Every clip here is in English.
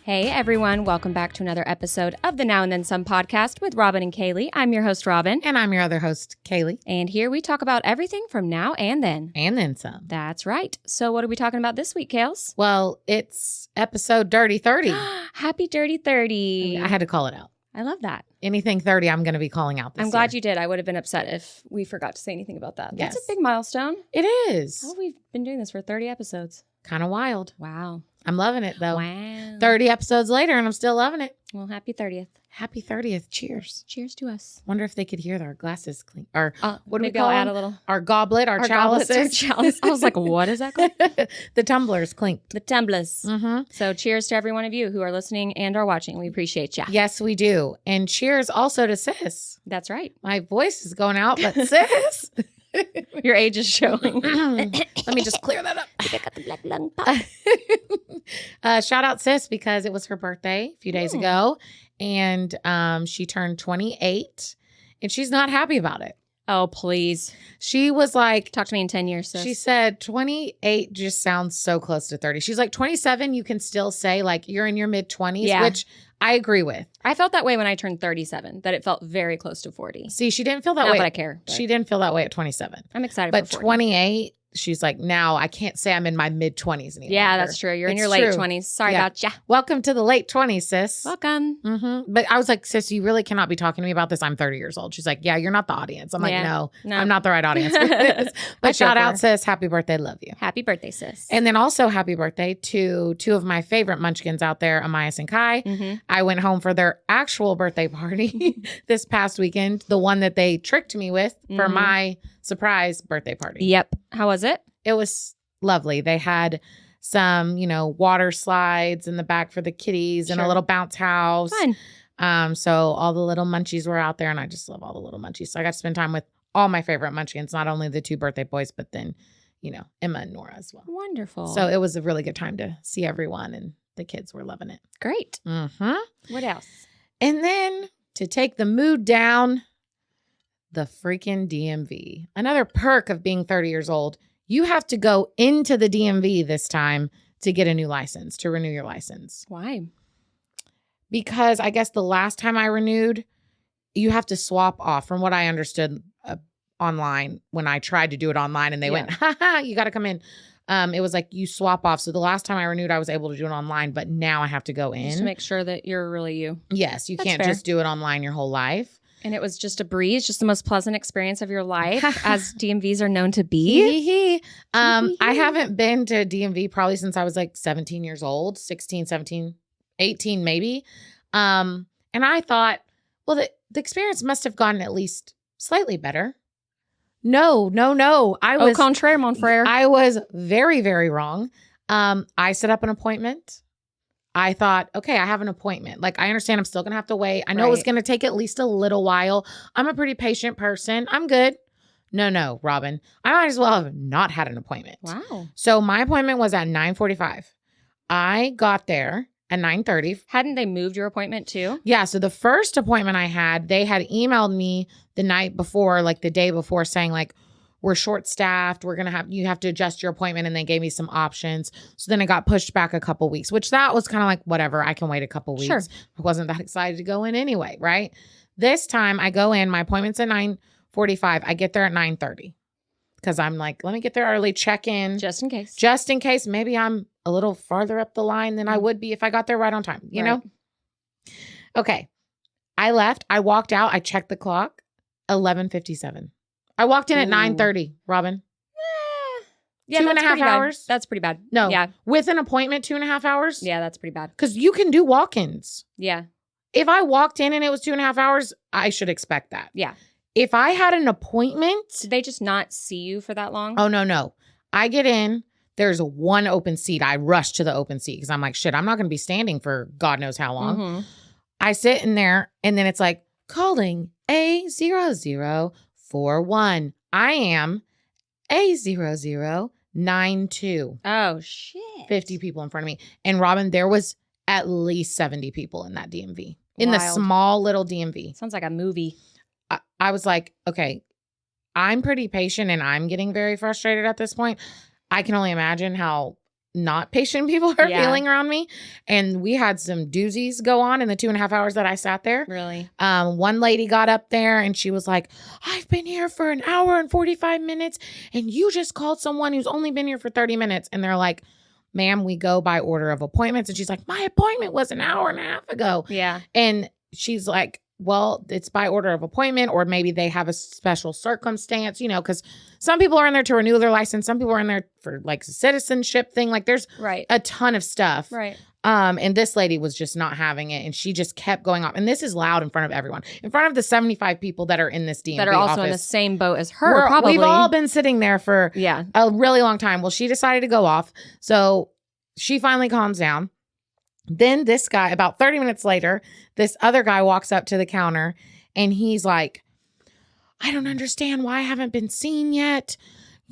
Hey everyone, welcome back to another episode of the Now and Then Some podcast with Robin and Kaley. I'm your host, Robin. And I'm your other host, Kaley. And here we talk about everything from now and then. And then some. That's right. So what are we talking about this week, Kales? Well, it's episode Dirty 30. Happy Dirty 30. I had to call it out. I love that. Anything 30, I'm going to be calling out this I'm glad you did. I would have been upset if we forgot to say anything about that. Yes. That's a big milestone. It is. Oh, we've been doing this for 30 episodes. Kind of wild. Wow. I'm loving it, though. Wow. 30 episodes later, and I'm still loving it. Well, happy 30th. Happy 30th. Cheers. Cheers to us. Wonder if they could hear our glasses clean. Or what do we maybe call I'll add them? a little. Our goblet, our goblets, chalices. our chalice. I was like, what is that called? The tumblers clinked. The tumblers. Mm-hmm. So cheers to every one of you who are listening and are watching. We appreciate you. Yes, we do. And cheers also to sis. That's right. My voice is going out, but sis. Your age is showing. Let me just clear that up. Shout out sis because it was her birthday a few days ago, and she turned 28, and she's not happy about it. Oh, please. She was like, talk to me in 10 years, sis. She said 28 just sounds so close to 30. She's like, 27, you can still say like you're in your mid-20s, which I agree with. I felt that way when I turned 37, that it felt very close to 40. See, she didn't feel that way. Not that I care. She didn't feel that way at 27. I'm excited but for 40. 28, she's like, now I can't say I'm in my mid-20s anymore. Yeah, that's true. You're in your late 20s. Sorry about ya. Welcome to the late 20s, sis. Welcome. Mm-hmm. But I was like, sis, you really cannot be talking to me about this. I'm 30 years old. She's like, yeah, you're not the audience. I'm like, no, I'm not the right audience for this. But shout out, sis. Happy birthday. Love you. Happy birthday, sis. And then also happy birthday to two of my favorite munchkins out there, Amias and Kai. Mm-hmm. I went home for their actual birthday party this past weekend, the one that they tricked me with for my surprise birthday party. Yep. How was it? It was lovely. They had some, water slides in the back for the kitties and a little bounce house. Fun. So all the little munchies were out there, and I just love all the little munchies. So I got to spend time with all my favorite munchkins, not only the two birthday boys, but then, Emma and Nora as well. Wonderful. So it was a really good time to see everyone, and the kids were loving it. Great. Mm-hmm. What else? And then to take the mood down, the freaking DMV. Another perk of being 30 years old. You have to go into the DMV this time to get a new license, to renew your license. Why? Because I guess the last time I renewed, you have to swap off, from what I understood online when I tried to do it online, and they went, you got to come in. It was like you swap off. So the last time I renewed, I was able to do it online, but now I have to go in. Just to make sure that you're really you. Yes, you That's can't fair. just do it online your whole life. And it was just a breeze, just the most pleasant experience of your life, as DMVs are known to be. I haven't been to DMV probably since I was like 17 years old, 16, 17, 18 maybe. And I thought, well, the experience must have gotten at least slightly better. No. Au contraire, mon frère. I was very, very wrong. I set up an appointment. I thought, okay, I have an appointment. Like, I understand I'm still going to have to wait. I know it was going to take at least a little while. I'm a pretty patient person. I'm good. No, Robin. I might as well have not had an appointment. Wow. So my appointment was at 9:45. I got there at 9:30. Hadn't they moved your appointment too? Yeah. So the first appointment I had, they had emailed me the night before, like the day before, saying like, we're short-staffed. You have to adjust your appointment. And they gave me some options. So then it got pushed back a couple weeks, which that was kind of like, whatever, I can wait a couple weeks. Sure. I wasn't that excited to go in anyway, right? This time I go in, my appointment's at 9:45. I get there at 9:30 because I'm like, let me get there early, check in. Just in case. Just in case maybe I'm a little farther up the line than I would be if I got there right on time, you know? Okay. I left. I walked out. I checked the clock. 11:57. I walked in at 9:30, Robin. Yeah, 2.5 hours. That's pretty bad. No. Yeah. With an appointment, 2.5 hours? Yeah, that's pretty bad. Because you can do walk-ins. Yeah. If I walked in and it was 2.5 hours, I should expect that. Yeah. If I had an appointment. Did they just not see you for that long? Oh, no. I get in. There's one open seat. I rush to the open seat because I'm like, shit, I'm not going to be standing for God knows how long. Mm-hmm. I sit in there and then it's like, calling A0041. I am A0092. Oh, shit. 50 people in front of me. And Robin, there was at least 70 people in that DMV. In the small little DMV. Sounds like a movie. I was like, okay, I'm pretty patient and I'm getting very frustrated at this point. I can only imagine how not patient people are feeling around me. And we had some doozies go on in the 2.5 hours that I sat there. Really? One lady got up there and she was like, I've been here for an hour and 45 minutes and you just called someone who's only been here for 30 minutes. And they're like, ma'am, we go by order of appointments. And she's like, my appointment was an hour and a half ago. Yeah. And she's like, well, it's by order of appointment, or maybe they have a special circumstance, you know, because some people are in there to renew their license. Some people are in there for like a citizenship thing. Like there's a ton of stuff. Right. And this lady was just not having it. And she just kept going off. And this is loud in front of everyone, in front of the 75 people that are in this DMV that are also office. in the same boat as her, probably. We've all been sitting there for a really long time. Well, she decided to go off. So she finally calms down. Then this guy, about 30 minutes later, this other guy walks up to the counter and he's like, I don't understand why I haven't been seen yet.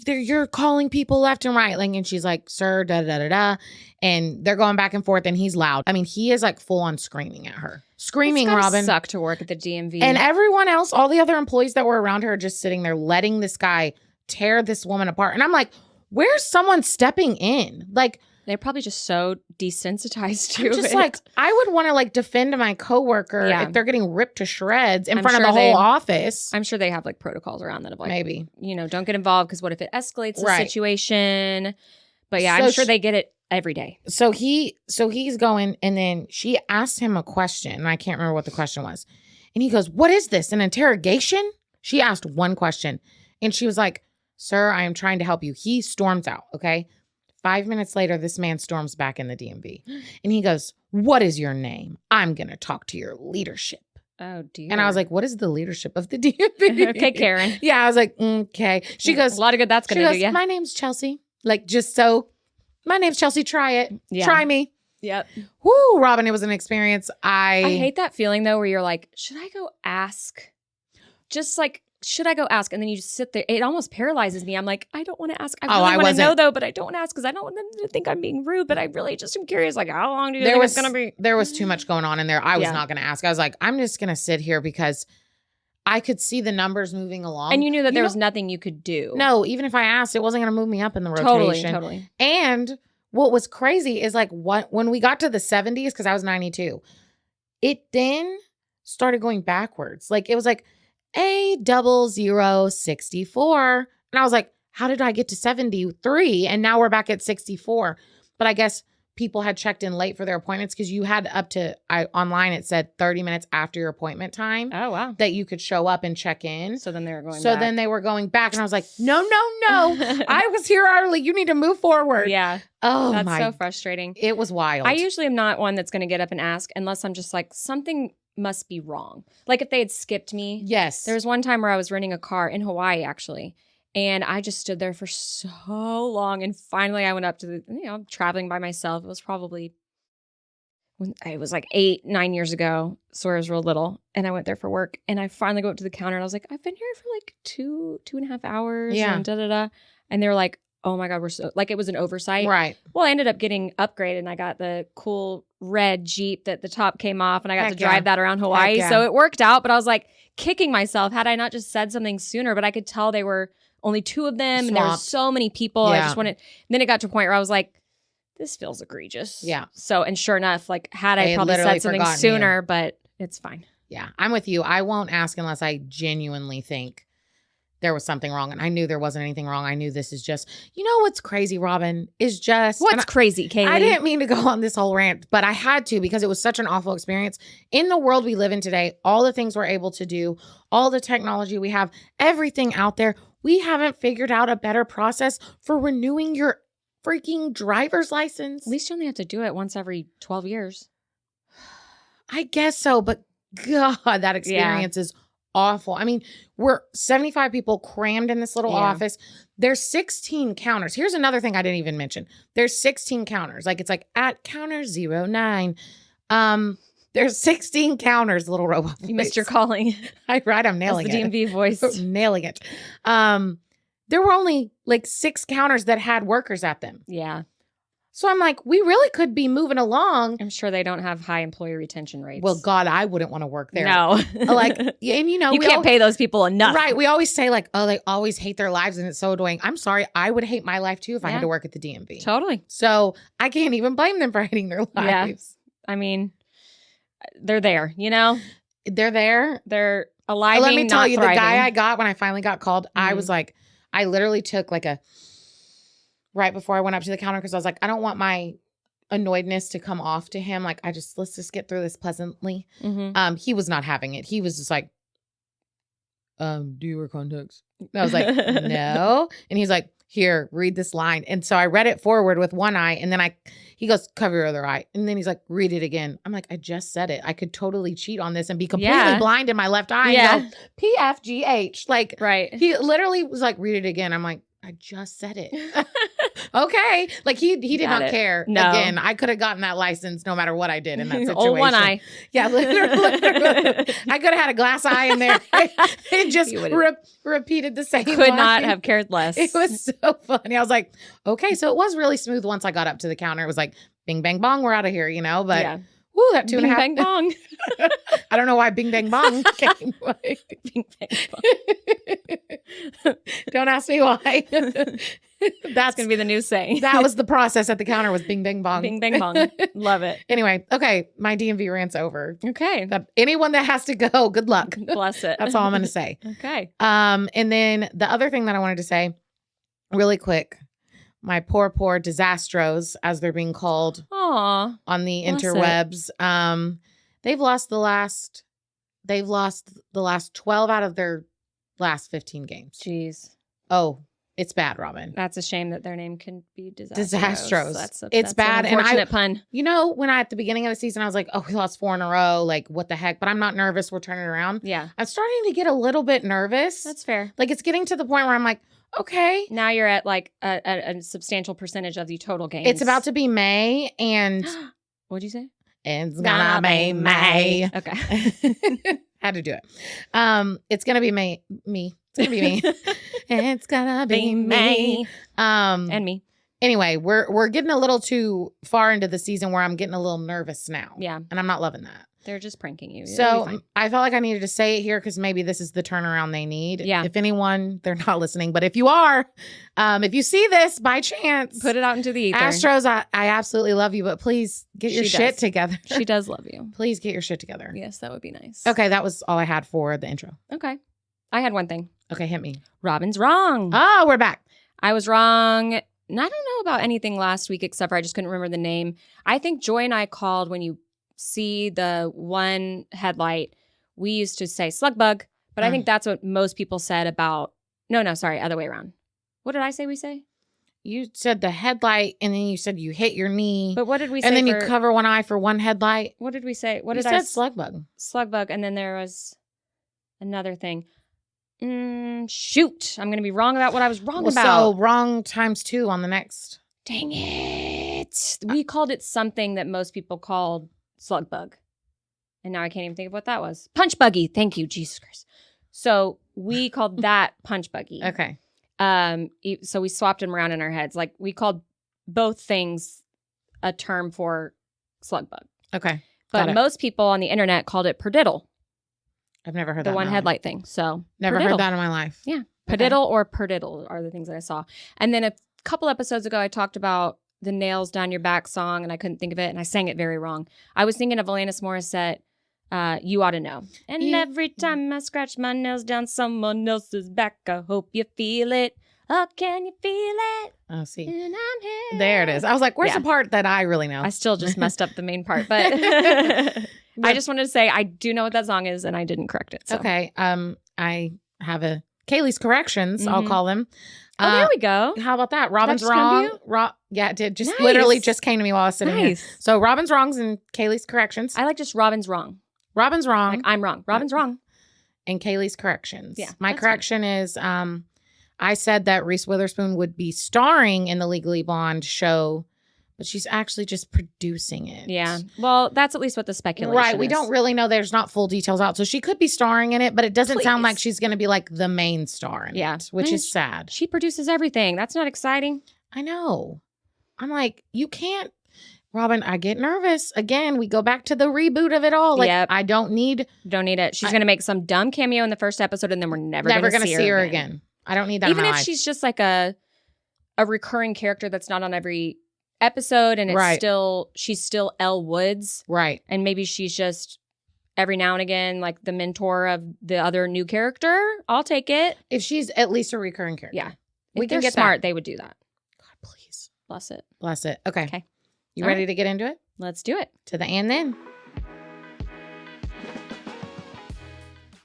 You're calling people left and right. Like, and she's like, sir, da-da-da-da-da. And they're going back and forth and he's loud. I mean, he is like full on screaming at her. Screaming, Robin. It suck to work at the DMV. And everyone else, all the other employees that were around her are just sitting there letting this guy tear this woman apart. And I'm like, where's someone stepping in? Like, they're probably just so desensitized to I'm just it. like, I would want to like defend my coworker if they're getting ripped to shreds in front of the whole office. I'm sure they have like protocols around that of like, maybe, you know, don't get involved because what if it escalates the situation? But yeah, I'm sure they get it every day. So he's going, and then she asked him a question, and I can't remember what the question was. And he goes, what is this, an interrogation? She asked one question, and she was like, sir, I am trying to help you. He storms out, okay? 5 minutes later, this man storms back in the DMV. And he goes, what is your name? I'm going to talk to your leadership. Oh, dear. And I was like, what is the leadership of the DMV? Okay, Karen. Yeah, I was like, okay. She goes, a lot of good that's going to do, yeah. My name's Chelsea. Like, just so, my name's Chelsea. Try it. Yeah. Try me. Yep. Woo, Robin, it was an experience. I hate that feeling, though, where you're like, should I go ask? Just like, should I go ask? And then you just sit there. It almost paralyzes me. I'm like, I don't want to ask. I really want to know, though, but I don't want to ask because I don't want them to think I'm being rude. But I really just am curious, like, how long do you think it's going to be? There was too much going on in there. I was not going to ask. I was like, I'm just going to sit here because I could see the numbers moving along. And you knew that there was nothing you could do. No, even if I asked, it wasn't going to move me up in the rotation. Totally. And what was crazy is like when we got to the 70s, because I was 92, it then started going backwards. Like it was like, A0064. And I was like, how did I get to 73? And now we're back at 64. But I guess people had checked in late for their appointments because you had up to, online it said 30 minutes after your appointment time. Oh, wow. That you could show up and check in. So then they were going back. So then they were going back. And I was like, no. I was here early. You need to move forward. Yeah. Oh, that's so frustrating. It was wild. I usually am not one that's going to get up and ask unless I'm just like, something must be wrong. Like if they had skipped me. Yes. There was one time where I was renting a car in Hawaii, actually. And I just stood there for so long. And finally I went up to the, traveling by myself. It was probably, it was like 8-9 years ago. So I was real little. And I went there for work. And I finally go up to the counter and I was like, I've been here for like 2.5 hours. Yeah. And da-da-da. And they were like, oh my God, we're so, like it was an oversight. Right. Well, I ended up getting upgraded and I got the cool red Jeep that the top came off and I got to drive that around Hawaii. So it worked out, but I was like kicking myself had I not just said something sooner, but I could tell they were only 2 of them and there were so many people. I just wanted, and then it got to a point where I was like, this feels egregious. Yeah. So, and sure enough, like had I probably said something sooner, but it's fine. Yeah. I'm with you. I won't ask unless I genuinely think there was something wrong. And I knew there wasn't anything wrong. I knew this is just, what's crazy, Robin, is just. What's crazy, Kaley? I didn't mean to go on this whole rant, but I had to because it was such an awful experience. In the world we live in today, all the things we're able to do, all the technology we have, everything out there, we haven't figured out a better process for renewing your freaking driver's license. At least you only have to do it once every 12 years. I guess so, but God, that experience is awful. I mean, we're 75 people crammed in this little office. There's 16 counters. Here's another thing I didn't even mention. There's 16 counters. Like it's like at counter 09. There's 16 counters, little robot voice. You missed your calling. I'm nailing it. That's the DMV voice. Nailing it. There were only like 6 counters that had workers at them. Yeah. So I'm like, we really could be moving along. I'm sure they don't have high employee retention rates. Well, God, I wouldn't want to work there. No. Like, and you know, you can't pay those people enough. Right. We always say like, oh, they always hate their lives and it's so annoying. I'm sorry. I would hate my life too if I had to work at the DMV. Totally. So I can't even blame them for hating their lives. Yeah. I mean, they're there, you know? They're there. They're alive. Let me tell you, thriving. the guy I got when I finally got called, I was like, I literally took like right before I went up to the counter because I was like, I don't want my annoyedness to come off to him. Like, let's just get through this pleasantly. He was not having it. He was just like, do you wear contacts? And I was like, no. And he's like, here, read this line. And so I read it forward with one eye and then he goes, cover your other eye. And then he's like, read it again. I'm like, I just said it. I could totally cheat on this and be completely blind in my left eye. Yeah. And go, PFGH. Like, right. He literally was like, read it again. I'm like, I just said it. Okay. Like he did not care. No. Again, I could have gotten that license no matter what I did in that situation. Oh, one eye. Yeah, literally. I could have had a glass eye in there. It just repeated the same Could line. not have cared less. It was so funny. I was like, okay. So it was really smooth once I got up to the counter. It was like, bing, bang, bong, we're out of here, you know? But woo, that 2.5. Bing, bang, bong. I don't know why bing, bang, bong came. Bing, bang, bong. Don't ask me why. That's going to be the new saying. That was the process at the counter was bing, bang, bong. Bing, bang, bong. Love it. Anyway, okay. My DMV rant's over. Okay. Anyone that has to go, good luck. Bless it. That's all I'm going to say. Okay. And then the other thing that I wanted to say really quick, my poor disastros, as they're being called on the interwebs. They've lost the last 12 out of their last 15 games. Jeez. Oh, it's bad, Robin. That's a shame that their name can be Disastros. That's bad. An unfortunate pun. You know, when at the beginning of the season, I was like, oh, we lost 4 in a row. Like, what the heck? But I'm not nervous. We're turning around. Yeah. I'm starting to get a little bit nervous. That's fair. Like, it's getting to the point where I'm like, okay. Now you're at like a substantial percentage of the total games. It's about to be May and... What'd you say? It's gonna be May. Okay. Had to do it. It's gonna be me. It's gonna be me. It's gonna be me. And me. Anyway, we're getting a little too far into the season where I'm getting a little nervous now. Yeah. And I'm not loving that. They're just pranking you. So I felt like I needed to say it here because maybe this is the turnaround they need. Yeah. If anyone, they're not listening, but if you are, if you see this by chance, put it out into the ether. Astros, I absolutely love you, but please get your shit together. She does love you. Please get your shit together. Yes, that would be nice. Okay, that was all I had for the intro. Okay. I had one thing. Okay, hit me. Robin's wrong. Oh, we're back. I was wrong. And I don't know about anything last week except for I just couldn't remember the name. I think Joy and I called when you see the one headlight. We used to say slug bug, but I think that's what most people said about. No, sorry, other way around. What did I say we say? You said the headlight, and then you said you hit your knee. But what did we say? And then you cover one eye for one headlight. What did we say? What did I I said? Slug bug. Slug bug, and then there was another thing. Shoot, I'm going to be wrong about what I was wrong about. So wrong times 2 on the next. Dang it. We called it something that most people called slug bug. And now I can't even think of what that was. Punch buggy. Thank you, Jesus Christ. So we called that punch buggy. Okay. So we swapped them around in our heads. Like we called both things a term for slug bug. Okay. But most people on the internet called it perdiddle. I've never heard that. The one headlight thing. So never heard that in my life. Yeah. Pediddle or perdiddle are the things that I saw. And then a couple episodes ago, I talked about the Nails Down Your Back song, and I couldn't think of it, and I sang it very wrong. I was thinking of Alanis Morissette, You Ought to Know. And every time I scratch my nails down someone else's back, I hope you feel it. Oh, can you feel it? Oh, see. And I'm here. There it is. I was like, where's the part that I really know? I still just messed up the main part, but I just wanted to say I do know what that song is, and I didn't correct it. So. Okay. I have a Kaley's corrections, I'll call them. Oh, there we go. How about that? Robin's just come to wrong. Yeah, it did. Just literally just came to me while I was sitting here. So Robin's wrongs and Kaley's corrections. I like just Robin's wrong. Robin's wrong. Like I'm wrong. Robin's wrong. And Kaley's corrections. Yeah. My correction is I said that Reese Witherspoon would be starring in the Legally Blonde show, but she's actually just producing it. Yeah. Well, that's at least what the speculation Right. We is. don't really know. There's not full details out. So she could be starring in it, but it doesn't sound like she's going to be like the main star in it, which is sad. She produces everything. That's not exciting. I know. I'm like, you can't. Robin, I get nervous. Again, we go back to the reboot of it all. Like, Yep. I don't need it. She's going to make some dumb cameo in the first episode, and then we're never going to see her again. I don't need that Even in my if life. she's just like a recurring character that's not on every episode, and it's she's still Elle Woods. Right. And maybe she's just every now and again like the mentor of the other new character. I'll take it. If she's at least a recurring character. Yeah. We if can they're get smart, that. they would do that. God, please. Bless it. Bless it. Okay. Okay. You All ready right. to get into it? Let's do it. To the and then.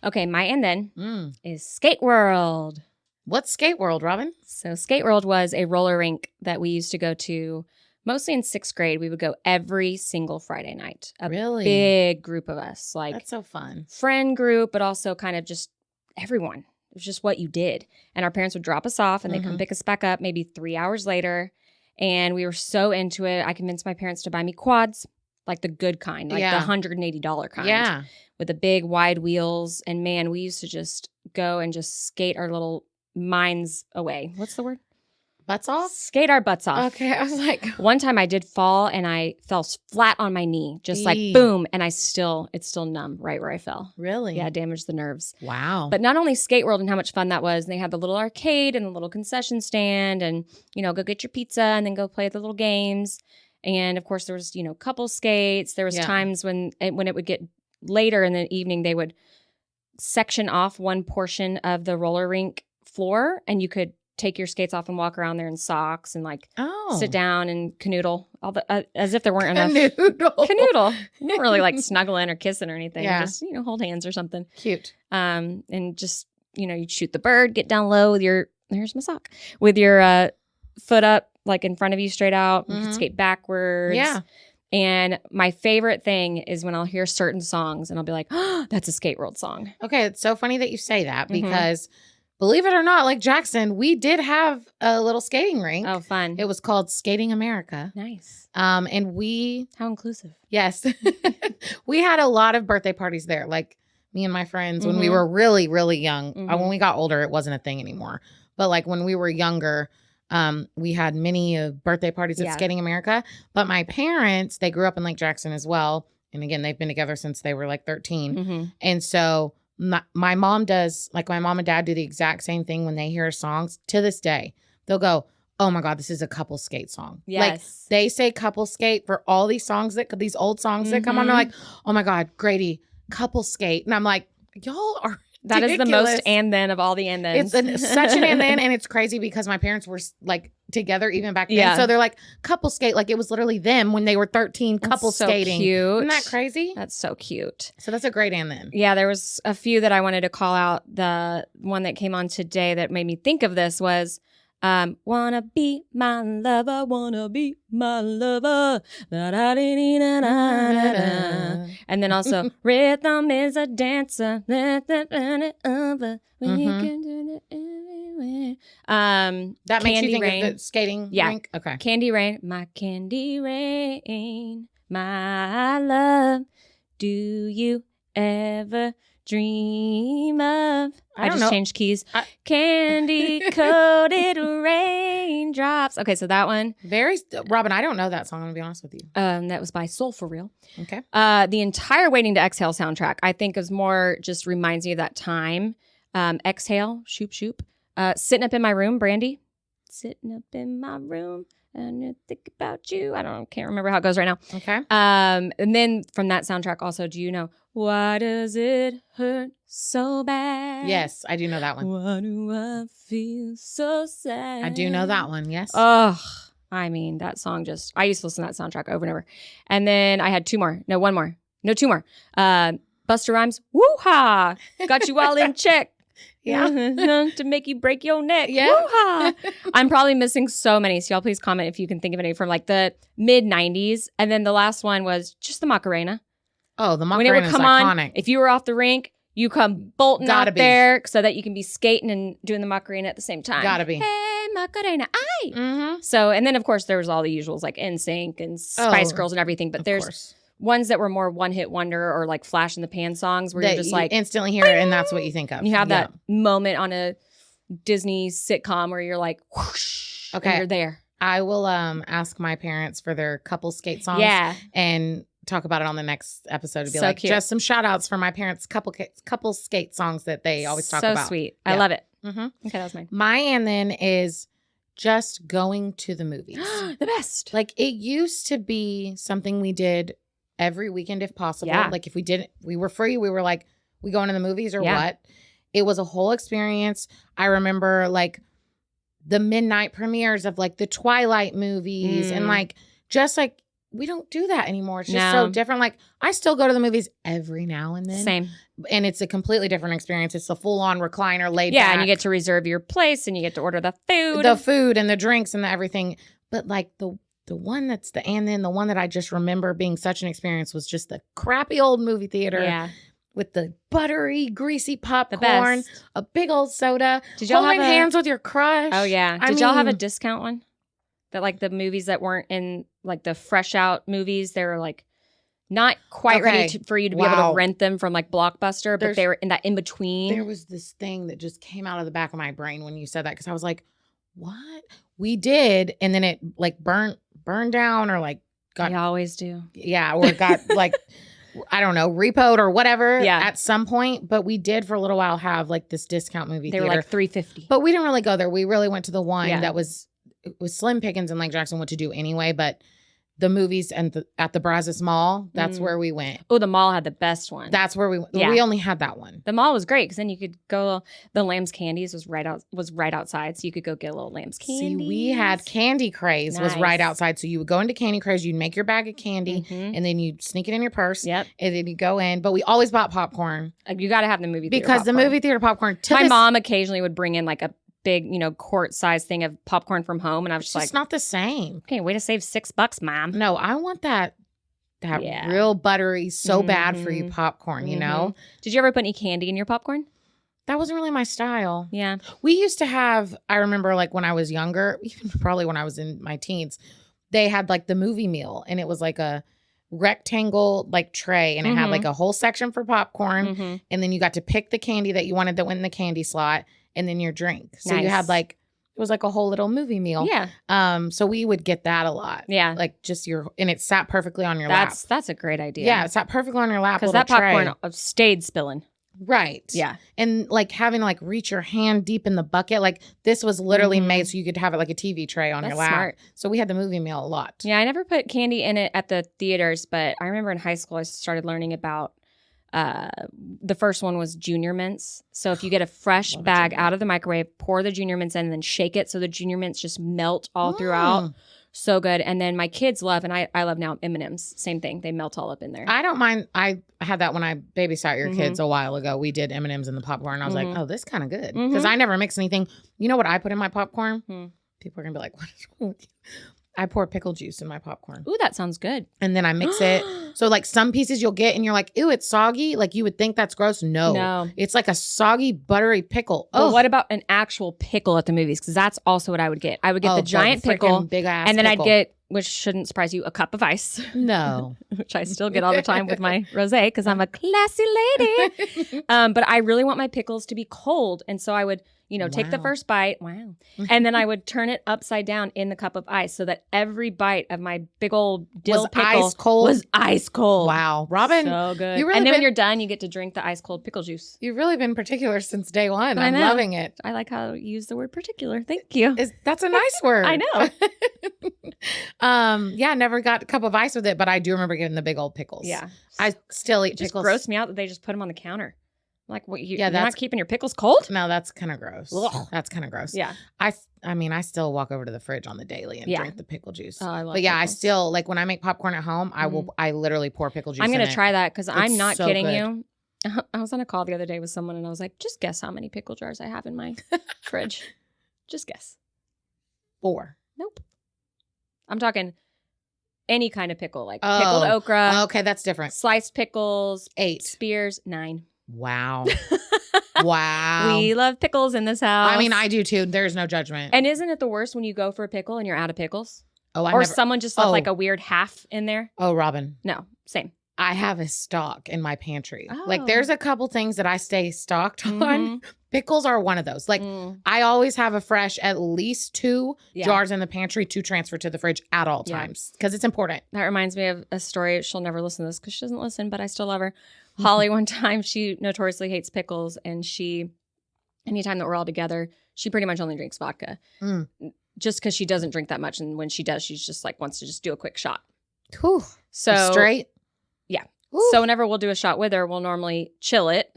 Okay, my and then is Skate World. What's Skate World, Robin? So Skate World was a roller rink that we used to go to mostly in 6th grade. We would go every single Friday night. A big group of us. Like that's so fun. Friend group, but also kind of just everyone. It was just what you did. And our parents would drop us off and they'd come pick us back up maybe 3 hours later. And we were so into it. I convinced my parents to buy me quads, like the good kind, like the $180 kind. Yeah. With the big wide wheels. And man, we used to just go and just skate our little minds away. What's the word? Butts off? Skate our butts off. Okay. I was like, one time I did fall and I fell flat on my knee, just like boom. And it's still numb right where I fell. Really? Yeah, damaged the nerves. Wow. But not only Skate World and how much fun that was, and they had the little arcade and the little concession stand and, go get your pizza and then go play the little games. And of course there was, couple skates. There was times when it would get later in the evening, they would section off one portion of the roller rink floor and you could take your skates off and walk around there in socks and sit down and canoodle as if there weren't enough. Canoodle. You don't really like snuggling or kissing or anything. Yeah. Just, hold hands or something. Cute. And just, you'd shoot the bird, get down low with there's my sock, with your foot up, like in front of you straight out. You could skate backwards. Yeah. And my favorite thing is when I'll hear certain songs and I'll be like, oh, that's a Skate World song. Okay. It's so funny that you say that because believe it or not, like Jackson, we did have a little skating rink. Oh, fun. It was called Skating America. Nice. And how inclusive. Yes. We had a lot of birthday parties there. Like me and my friends when we were really, really young. When we got older, it wasn't a thing anymore. But like when we were younger, we had many birthday parties at Skating America. But my parents, they grew up in Lake Jackson as well. And again, they've been together since they were like 13. And so my mom does, like my mom and dad do the exact same thing when they hear songs to this day. They'll go, oh my God, this is a couple skate song. Yes. Like they say couple skate for all these songs these old songs that come on. They're like, oh my God, Grady, couple skate. And I'm like, y'all are that ridiculous. Is the most and then of all the and thens. It's such an and then. And it's crazy because my parents were like together even back then. Yeah. So they're like couple skate. Like it was literally them when they were 13 couple skating. Cute. Isn't that crazy? That's so cute. So that's a great and then. Yeah, there was a few that I wanted to call out. The one that came on today that made me think of this was wanna be my lover, wanna be my lover. And then also rhythm is a dancer. Let that run it over. We can do it anywhere. That makes you think Rain. of the skating rink? Okay. Candy Rain, my Candy Rain, my love. Do you ever dream of? I don't just know. changed keys. Candy coated raindrops. Okay, so that one. Robin, I don't know that song, I'm gonna be honest with you. That was by Soul For Real. Okay. The entire Waiting to Exhale soundtrack, I think, is more just reminds me of that time. Exhale, shoop shoop. Sitting Up in My Room, Brandy. Sitting up in my room and I think about you. Can't remember how it goes right now. Okay. And then from that soundtrack also, do you know Why Does It Hurt So Bad? Yes, I do know that one. Why do I feel so sad? I do know that one, yes. Oh, I mean, that song I used to listen to that soundtrack over and over. And then I had two more. No, one more. No, two more. Busta Rhymes, woo-ha, got you all in check. Yeah. To make you break your neck. Yeah. Woo-ha. I'm probably missing so many. So y'all please comment if you can think of any from like the mid 90s. And then the last one was just the Macarena. Oh, the When it Macarena would is come iconic. on, if you were off the rink, you come bolting Gotta out be. there so that you can be skating and doing the Macarena at the same time. Gotta be. Hey, Macarena, aye. So, and then of course there was all the usuals like NSYNC and Spice Girls and everything. But there's ones that were more one-hit wonder or like flash in the pan songs where you're just like instantly hear it and that's what you think of. You have that moment on a Disney sitcom where you're like, whoosh, okay, and you're there. I will ask my parents for their couple skate songs. Yeah. And talk about it on the next episode to be So like, cute. just some shout outs for my parents' couple skate songs that they always talk about. So sweet. I Yeah. love it. Mm-hmm. Okay, that was mine. My and then is just going to the movies. The best. Like it used to be something we did every weekend if possible. Yeah. Like if we were free, we were like, we going to the movies or Yeah. what? It was a whole experience. I remember like the midnight premieres of like the Twilight movies and like just like we don't do that anymore. It's just so different. Like I still go to the movies every now and then. Same. And it's a completely different experience. It's a full-on recliner laid back. Yeah, and you get to reserve your place and you get to order the food. The food and the drinks and the everything. But like the one that's the and then the one that I just remember being such an experience was just the crappy old movie theater. Yeah. With the buttery, greasy The popcorn, best. a big old soda, Did y'all holding have a- hands with your crush. Oh, yeah. I Did y'all have a mean- discount one? That like the movies that weren't in like the fresh out movies, they were like not quite Okay. ready for you to be able Wow. to rent them from like Blockbuster, but There's- they were in that in between. There was this thing that just came out of the back of my brain when you said that because I was like, what? We did, and then it like burned down or like got They always do. or it got like I don't know, repoed or whatever Yeah. at some point. But we did for a little while have like this discount movie They theater. were like $3.50. But we didn't really go there. We really went to the one Yeah. that was slim pickings and Lake Jackson what to do anyway. But the movies and at the Brazos Mall, that's where we went. Oh, the mall had the best one. That's where we went. Yeah. We only had that one. The mall was great because then you could go. The Lamb's Candies was right outside, so you could go get a little Lamb's See, Candies. we had Candy Craze was right Nice. outside. So you would go into Candy Craze, you'd make your bag of candy, Mhm. and then you'd sneak it in your purse. Yep, And then you go in. But we always bought popcorn you got to have the movie theater because the popcorn. movie theater popcorn. My mom occasionally would bring in like a big, quart size thing of popcorn from home, and I was It's just just like, not the same. okay, way to save $6, Mom. No, I want that Yeah. real buttery, so bad for you Mhm. popcorn, you know? Did you ever put any candy in your popcorn? That wasn't really my style. Yeah, We used to have, I remember like when I was younger, even probably when I was in my teens, they had like the movie meal and it was like a rectangle like tray and it had Mhm. like a whole section for popcorn Mhm. and then you got to pick the candy that you wanted that went in the candy slot and then your drink. So you had Nice. like, it was like a whole little movie meal. yeah, So we would get that a lot. yeah. Like just and it sat perfectly on your lap. That's a great idea. Yeah, it sat perfectly on your lap. because little that popcorn tray. stayed spilling. Right. Yeah, And like having to like reach your hand deep in the bucket. Like this was literally Mhm. made so you could have it like a TV tray on that's your lap. smart. So we had the movie meal a lot. Yeah, I never put candy in it at the theaters, but I remember in high school I started learning about the first one was Junior Mints. So if you get a fresh Love a bag Junior out of the microwave, pour the Junior Mints in, and then shake it so the Junior Mints just melt all throughout. So good. And then my kids love, and I love now M&Ms. Same thing. They melt all up in there. I don't mind. I had that when I babysat your Mhm. kids a while ago. We did M&Ms in the popcorn. I was Mhm. like, oh, this kind of good. Mhm. Because I never mix anything. You know what I put in my popcorn? Hmm. People are going to be like, what is wrong with you? I pour pickle juice in my popcorn. Ooh, that sounds good. And then I mix it. So like some pieces you'll get and you're like, ew, it's soggy. Like you would think that's gross. No. No. It's like a soggy, buttery pickle. But Oh, what about an actual pickle at the movies? Because that's also what I would get. I would get the giant pickle, big ass and then pickle. I'd get, which shouldn't surprise you, a cup of ice, No. which I still get all the time with my rosé because I'm a classy lady. But I really want my pickles to be cold, and so I would, take the Wow. first bite, and then I would turn it upside down in the cup of ice so that every bite of my big old dill Was pickle ice cold? was ice cold. Wow. Robin, so good. you really and then when been- you're done, you get to drink the ice cold pickle juice. you've really been particular since day one. I I'm know. loving it. I like how you use the word particular. Thank you. That's a nice word. I know. Yeah, never got a cup of ice with it, but I do remember getting the big old pickles. Yeah. I still eat It just pickles. grossed me out that they just put them on the counter. Like, what? Yeah, You're that's- not keeping your pickles cold? No, that's kind of gross. Ugh. That's kind of gross. Yeah. I mean, I still walk over to the fridge on the daily and Yeah. drink the pickle juice. Oh, I love But yeah, I pickles. still like when I make popcorn at home, I literally pour pickle juice I'm in going it. to try that because I'm It's not so kidding good. you. I was on a call the other day with someone and I was like, just guess how many pickle jars I have in my fridge. Just guess. 4. Nope. I'm talking any kind of pickle, like pickled Oh. okra, Okay, that's different. sliced pickles, 8. spears, 9. Wow. Wow. We love pickles in this house. I mean, I do too. There's no judgment. And isn't it the worst when you go for a pickle and you're out of pickles? Oh, I Or never. someone just left Oh. like a weird half in there? Oh, Robin. No, same. I have a stock in my pantry. Oh. Like there's a couple things that I stay stocked on. Mhm. Pickles are one of those. Like I always have a fresh at least 2 jars in the pantry to transfer to the fridge at all times because it's important. That reminds me of a story. She'll never listen to this because she doesn't listen, but I still love her. Holly, one time, she notoriously hates pickles, and anytime that we're all together, she pretty much only drinks vodka just because she doesn't drink that much. And when she does, she's just like wants to just do a quick shot. Whew. So straight. Yeah. Ooh. So whenever we'll do a shot with her, we'll normally chill it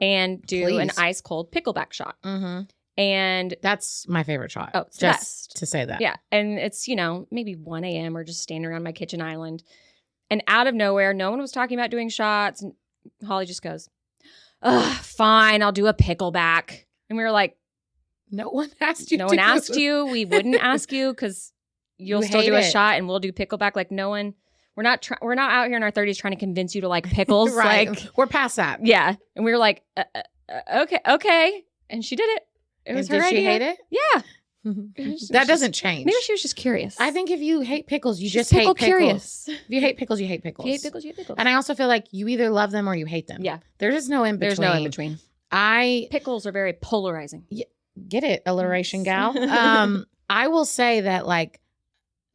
and do an ice cold pickleback shot. Mm-hmm. And that's my favorite shot. Oh, it's just best. To say that. Yeah. And it's, maybe 1 a.m. or just standing around my kitchen island. And out of nowhere, no one was talking about doing shots. And Holly just goes, "Ugh, fine, I'll do a pickleback." And we were like, no one asked you. No one asked you. We wouldn't ask you because you'll still do a shot and we'll do pickleback. Like no one. We're not out here in our 30s trying to convince you to like pickles. Right. Like we're past that. Yeah. And we were like, okay. And she did it. It was her idea. Did she hate it? Yeah. That doesn't change. Maybe she was just curious. I think if you hate pickles, you just hate pickles. Curious. If you hate pickles, you hate pickles. If you hate pickles, you hate pickles. And I also feel like you either love them or you hate them. Yeah. There's just no in between. There's no in between. Pickles are very polarizing. Get it, alliteration gal. I will say that like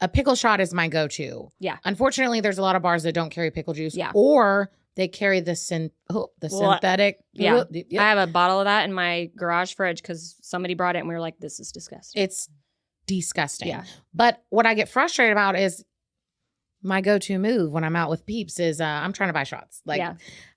a pickle shot is my go-to. Yeah. Unfortunately, there's a lot of bars that don't carry pickle juice. Yeah. Or they carry the synthetic. Yeah. I have a bottle of that in my garage fridge because somebody brought it and we were like, this is disgusting. It's disgusting. Yeah. But what I get frustrated about is my go-to move when I'm out with peeps is I'm trying to buy shots. Like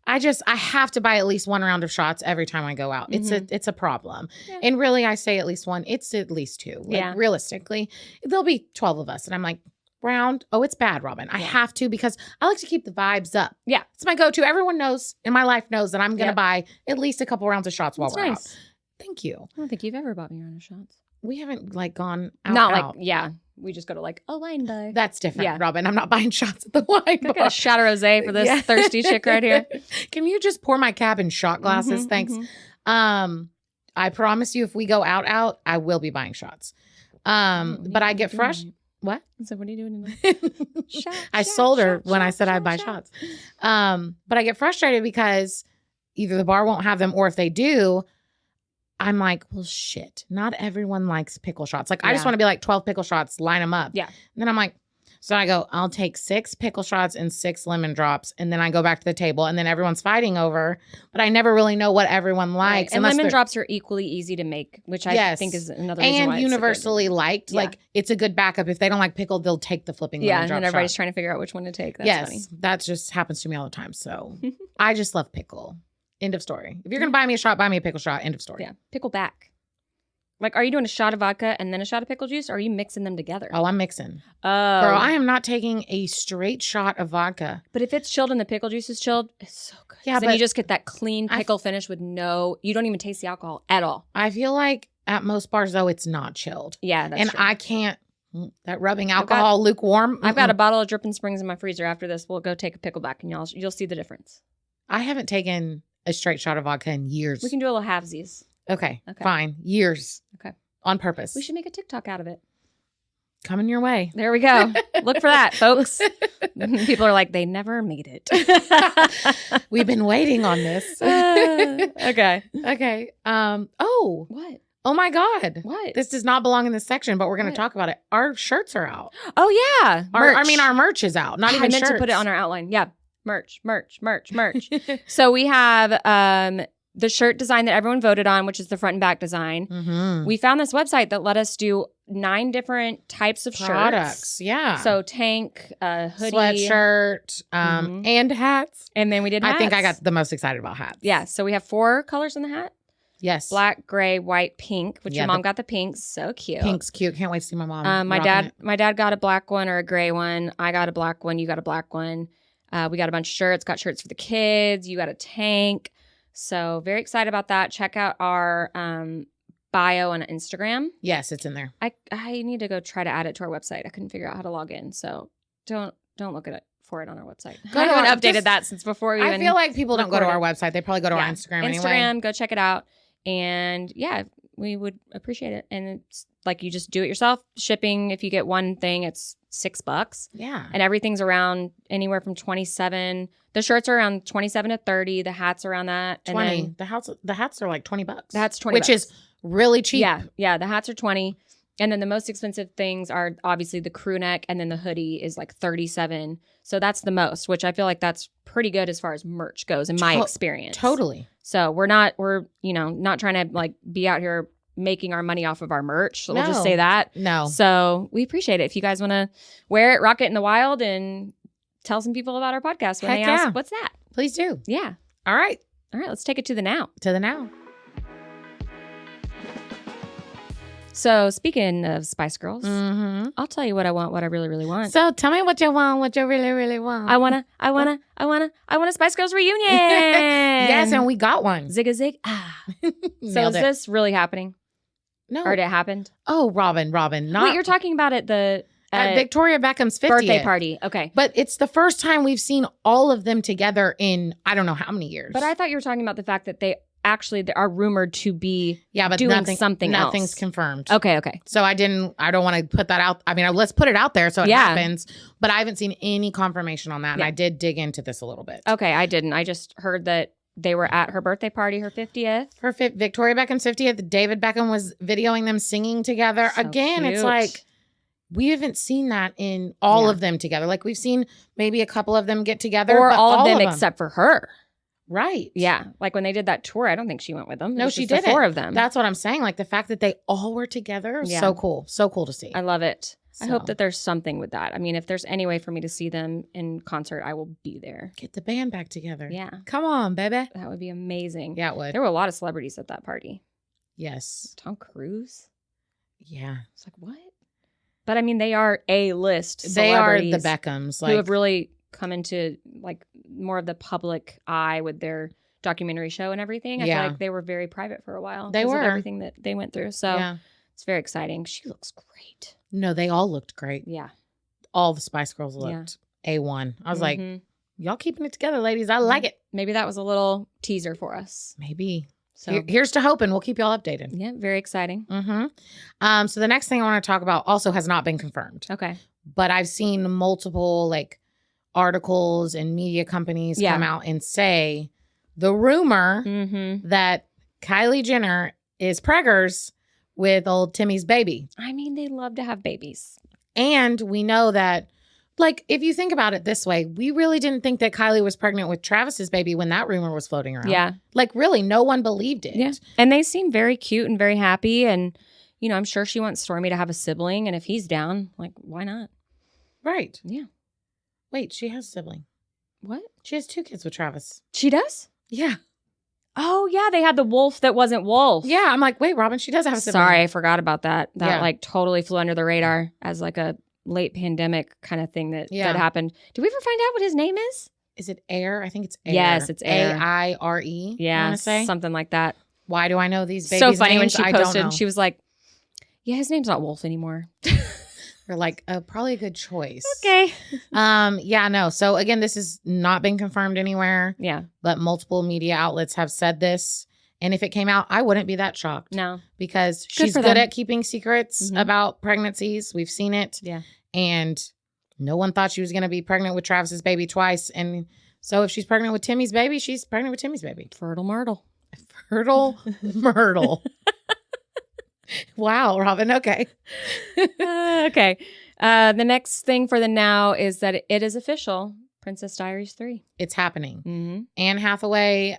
I have to buy at least 1 round of shots every time I go out. It's a problem. Yeah. And really I say at least 1, it's at least 2. Like realistically, there'll be 12 of us and I'm like, round. Oh, it's bad, Robin. I have to because I like to keep the vibes up. Yeah. It's my go-to. Everyone knows in my life knows that I'm going to buy at least a couple rounds of shots while we're out. Thank you. I don't think you've ever bought me a round of shots. We haven't like gone out. Not like, we just go to like a wine bar. That's different, Robin. I'm not buying shots at the wine bar. I got a shot of rosé for this thirsty chick right here. Can you just pour my cab in shot glasses? Thanks. I promise you if we go out, I will be buying shots. But I get fresh. What? So what are you doing tonight? I sold her when I said I'd buy shots. But I get frustrated because either the bar won't have them or if they do, I'm like, well, shit. Not everyone likes pickle shots. Like, I just want to be like 12 pickle shots, line them up. Yeah. And then I'm like, so I go, I'll take 6 pickle shots and 6 lemon drops. And then I go back to the table and then everyone's fighting over, but I never really know what everyone likes. Right. And lemon drops are equally easy to make, which I think is another reason why it's universally liked. Yeah. Like, it's a good backup. If they don't like pickled, they'll take the flipping lemon drop and everybody's shot. trying to figure out which one to take. That's funny. That just happens to me all the time. So I just love pickle. End of story. If you're going to buy me a shot, buy me a pickle shot. End of story. Yeah. Pickle back. Like, are you doing a shot of vodka and then a shot of pickle juice, or are you mixing them together? Oh, I'm mixing. Oh. Girl, I am not taking a straight shot of vodka. But if it's chilled and the pickle juice is chilled, it's so good. Yeah, but then you just get that clean pickle finish with you don't even taste the alcohol at all. I feel like at most bars, though, it's not chilled. Yeah, that's true. I can't, that rubbing alcohol lukewarm. I've got a bottle of Drippin' Springs in my freezer. After this, we'll go take a pickleback and you'll see the difference. I haven't taken a straight shot of vodka in years. We can do a little halvesies. Okay. Fine. Years. Okay. On purpose. We should make a TikTok out of it. Coming your way. There we go. Look for that, folks. People are like, they never made it. We've been waiting on this. Okay. Oh. What? Oh my God. What? This does not belong in this section, but we're going to talk about it. Our shirts are out. Oh, yeah. Our merch is out. Not even shirts. I meant to put it on our outline. Yeah. Merch. So we have the shirt design that everyone voted on, which is the front and back design. Mm-hmm. We found this website that let us do 9 different types of products. Yeah. So tank, hoodie, sweatshirt, and hats. And then we did hats. I think I got the most excited about hats. Yeah. So we have 4 colors in the hat. Yes. Black, gray, white, pink, which your mom got the pink. So cute. Pink's cute. Can't wait to see my mom. My dad got a black one or a gray one. I got a black one. You got a black one. We got a bunch of shirts. Got shirts for the kids. You got a tank. So very excited about that. Check out our bio on Instagram. Yes, it's in there. I need to go try to add it to our website. I couldn't figure out how to log in. So don't look at it for it on our website. I haven't updated that since before we even. I feel like people don't go to our website. They probably go to our Instagram anyway. Instagram, go check it out. And yeah, we would appreciate it. And like you just do it yourself. Shipping, if you get one thing, it's $6. Yeah. And everything's around anywhere from 27. The shirts are around 27 to 30. The hats around that. 20. And then The hats are like $20. the hats 20, which is really cheap. Yeah. The hats are 20. And then the most expensive things are obviously the crew neck, and then the hoodie is like 37. So that's the most, which I feel like that's pretty good as far as merch goes in my experience. Totally. So we're not trying to like be out here making our money off of our merch. So we'll just say that. No. So we appreciate it. If you guys want to wear it, rock it in the wild, and tell some people about our podcast when they ask, what's that? Please do. Yeah. All right. Let's take it to the now. To the now. So speaking of Spice Girls, I'll tell you what I want, what I really, really want. So tell me what you want, what you really, really want. I want a Spice Girls reunion. Yes, and we got one. Zig a zig. So is this really happening? No. Or it happened? Oh, Robin. Not. Wait, you're talking about at the Victoria Beckham's 50th birthday party. Okay. But it's the first time we've seen all of them together in I don't know how many years. But I thought you were talking about the fact that they are rumored to be but doing something else. Nothing's confirmed. Okay. So I don't want to put that out. I mean, let's put it out there so it happens. But I haven't seen any confirmation on that. And I did dig into this a little bit. Okay, I didn't. I just heard that they were at her birthday party, her 50th. Victoria Beckham's 50th. David Beckham was videoing them singing together. So Again, cute. It's like we haven't seen that in all of them together. Like we've seen maybe a couple of them get together. Or but all of them except for her. Right. Yeah. Like when they did that tour, I don't think she went with them. No, she didn't. didn't. 4 of them. That's what I'm saying. Like the fact that they all were together, so cool. So cool to see. I love it. I hope that there's something with that. I mean, if there's any way for me to see them in concert, I will be there. Get the band back together. Yeah. Come on, baby. That would be amazing. Yeah, it would. There were a lot of celebrities at that party. Yes. Tom Cruise. Yeah. It's like, what? But I mean, they are A-list celebrities. They are the Beckhams. Who have really come into like more of the public eye with their documentary show and everything. I feel like they were very private for a while. They were. Of everything that they went through. So it's very exciting. She looks great. No, they all looked great. Yeah. All the Spice Girls looked A1. I was like, y'all keeping it together, ladies. I like it. Maybe that was a little teaser for us. Maybe. So here's to hoping. We'll keep y'all updated. Yeah, very exciting. So the next thing I want to talk about also has not been confirmed. Okay. But I've seen multiple like articles and media companies come out and say the rumor that Kylie Jenner is preggers with old Timmy's baby. I mean, they love to have babies. And we know that, like, if you think about it this way, we really didn't think that Kylie was pregnant with Travis's baby when that rumor was floating around. Yeah. Like, really, no one believed it. Yeah. And they seem very cute and very happy. And, you know, I'm sure she wants Stormy to have a sibling. And if he's down, like, why not? Right. Yeah. Wait, she has a sibling. What? She has 2 kids with Travis. She does? Yeah. Oh, yeah. They had the wolf that wasn't wolf. Yeah. I'm like, wait, Robin, she does have a sibling. Sorry, I forgot about that. That like totally flew under the radar as like a late pandemic kind of thing that happened. Did we ever find out what his name is? Is it Air? I think it's Air. Yes, it's Air. Aire. Yeah, I want to say something like that. Why do I know these babies' So funny names? when she posted, I don't know. she was like, "Yeah, his name's not Wolf anymore." They're like, probably a good choice. Okay. Yeah, no. So again, this has not been confirmed anywhere. Yeah. But multiple media outlets have said this. And if it came out, I wouldn't be that shocked. No. Because she's good at keeping secrets about pregnancies. We've seen it. Yeah. And no one thought she was going to be pregnant with Travis's baby twice. And so if she's pregnant with Timmy's baby, she's pregnant with Timmy's baby. Fertile Myrtle. Fertile Myrtle. Wow, Robin. Okay. Okay. The next thing for the now is that it is official. Princess Diaries 3. It's happening. Mm-hmm. Anne Hathaway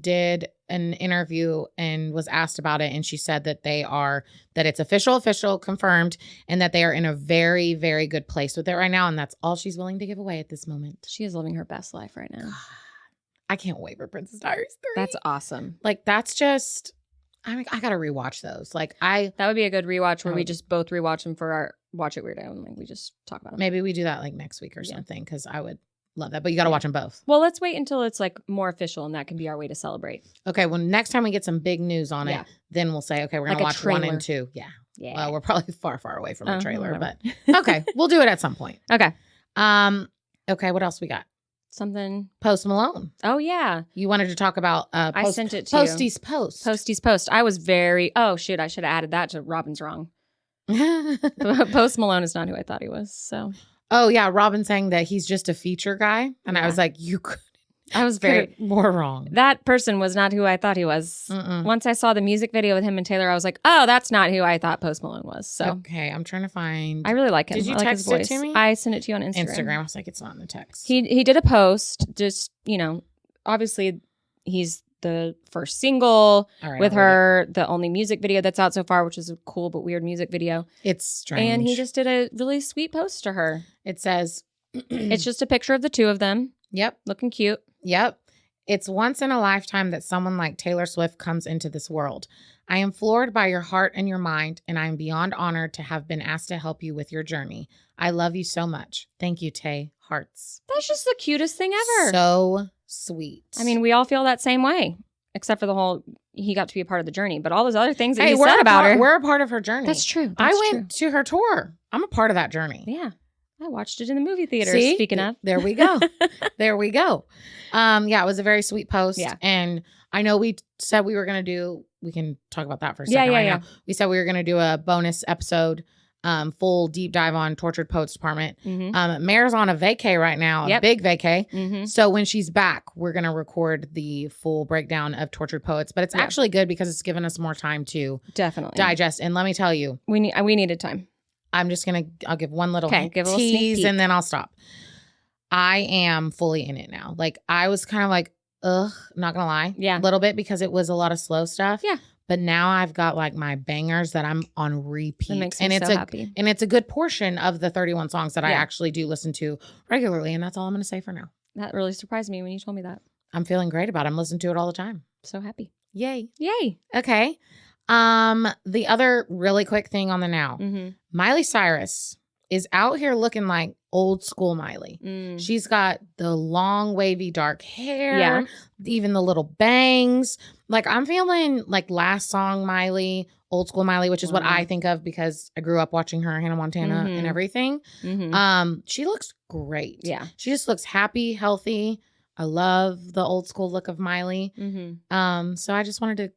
did an interview and was asked about it. And she said that that it's official, confirmed, and that they are in a very, very good place with it right now. And that's all she's willing to give away at this moment. She is living her best life right now. I can't wait for Princess Diaries 3. That's awesome. Like, that's just... I mean, I gotta rewatch those. That would be a good rewatch where we just both rewatch them for our Watch It Weirdo and like we just talk about them. Maybe we do that like next week or something because I would love that. But you gotta watch them both. Well, let's wait until it's like more official and that can be our way to celebrate. Okay, well, next time we get some big news on it, then we'll say, okay, we're gonna watch 1 and 2. Yeah. Yeah. Well, we're probably far away from the trailer, but okay, we'll do it at some point. Okay. Okay, what else we got? Something. Post Malone. Oh, yeah. You wanted to talk about I sent it to Postie's Post. Postie's Post. I was very, oh, shoot, I should have added that to Robin's Wrong. Post Malone is not who I thought he was. So Oh yeah, Robin saying that he's just a feature guy, and I was like, you could. I was very more wrong. That person was not who I thought he was. Once I saw the music video with him and Taylor, I was like, oh, that's not who I thought Post Malone was. So okay, I'm trying to find. I really like him. Did you I like text his voice. it to me? I sent it to you on Instagram. I was like, it's not in the text. He did a post. Just obviously he's the first single with her, the only music video that's out so far, which is a cool but weird music video. It's strange. And he just did a really sweet post to her. It says, it's just a picture of the two of them. Yep. Looking cute. Yep. It's once in a lifetime that someone like Taylor Swift comes into this world. I am floored by your heart and your mind, and I am beyond honored to have been asked to help you with your journey. I love you so much. Thank you, Tay. Hearts. That's just the cutest thing ever. So sweet. I mean, we all feel that same way, except for the whole, he got to be a part of the journey, but all those other things that he said about her. We're a part of her journey. That's true. I went to her tour. I'm a part of that journey. Yeah. I watched it in the movie theater, See? Speaking of. There we go. There we go. Yeah, it was a very sweet post. Yeah. And I know we said we were going to do, we can talk about that for a second now. We said we were going to do a bonus episode, full deep dive on Tortured Poets Department. Mayor's on a vacay right now, a big vacay. So when she's back, we're going to record the full breakdown of Tortured Poets. But it's actually good because it's given us more time to digest. And let me tell you. We needed time. I'm just going to, I'll give one little tease and then I'll stop. I am fully in it now. Like I was kind of like, ugh, not going to lie. Yeah. A little bit because it was a lot of slow stuff. Yeah. But now I've got like my bangers that I'm on repeat. That makes me so happy. And it's a good portion of the 31 songs that I actually do listen to regularly. And that's all I'm going to say for now. That really surprised me when you told me that. I'm feeling great about it. I'm listening to it all the time. So happy. Yay. Yay. Okay. The other really quick thing on the now, Miley Cyrus is out here looking like old school Miley. She's got the long wavy dark hair, even the little bangs. Like I'm feeling like last song Miley, old school Miley, which is what I think of because I grew up watching her Hannah Montana and everything. She looks great. Yeah. She just looks happy, healthy. I love the old school look of Miley. So I just wanted to,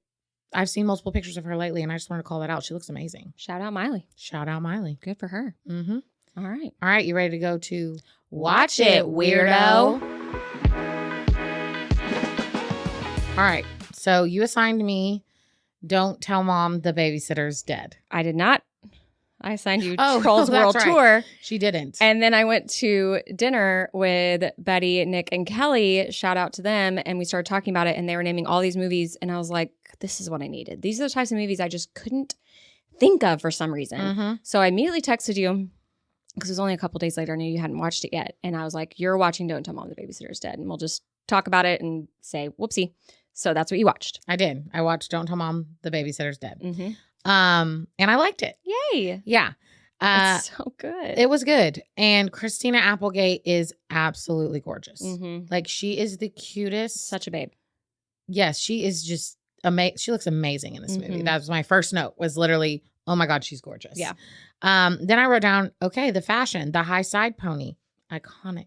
I've seen multiple pictures of her lately and I just wanted to call that out. She looks amazing. Shout out Miley. Shout out Miley. Good for her. All right. All right. You ready to go to Watch It, Weirdo? All right. So you assigned me Don't Tell Mom the Babysitter's Dead. I did not. I assigned you Trolls World Tour. She didn't. And then I went to dinner with Betty, Nick, and Kelly. Shout out to them. And we started talking about it. And they were naming all these movies. And I was like, this is what I needed. These are the types of movies I just couldn't think of for some reason. So I immediately texted you because it was only a couple days later. I knew you hadn't watched it yet. And I was like, you're watching Don't Tell Mom the Babysitter's Dead. And we'll just talk about it and say, whoopsie. So that's what you watched. I did. I watched Don't Tell Mom the Babysitter's Dead. And I liked it. Yay. Yeah. It's so good. It was good. And Christina Applegate is absolutely gorgeous. Like she is the cutest. Such a babe. Yes, she is just amazing. She looks amazing in this movie. That was my first note was literally, oh my God, she's gorgeous. Yeah. Then I wrote down, okay, the fashion, the high side pony. Iconic.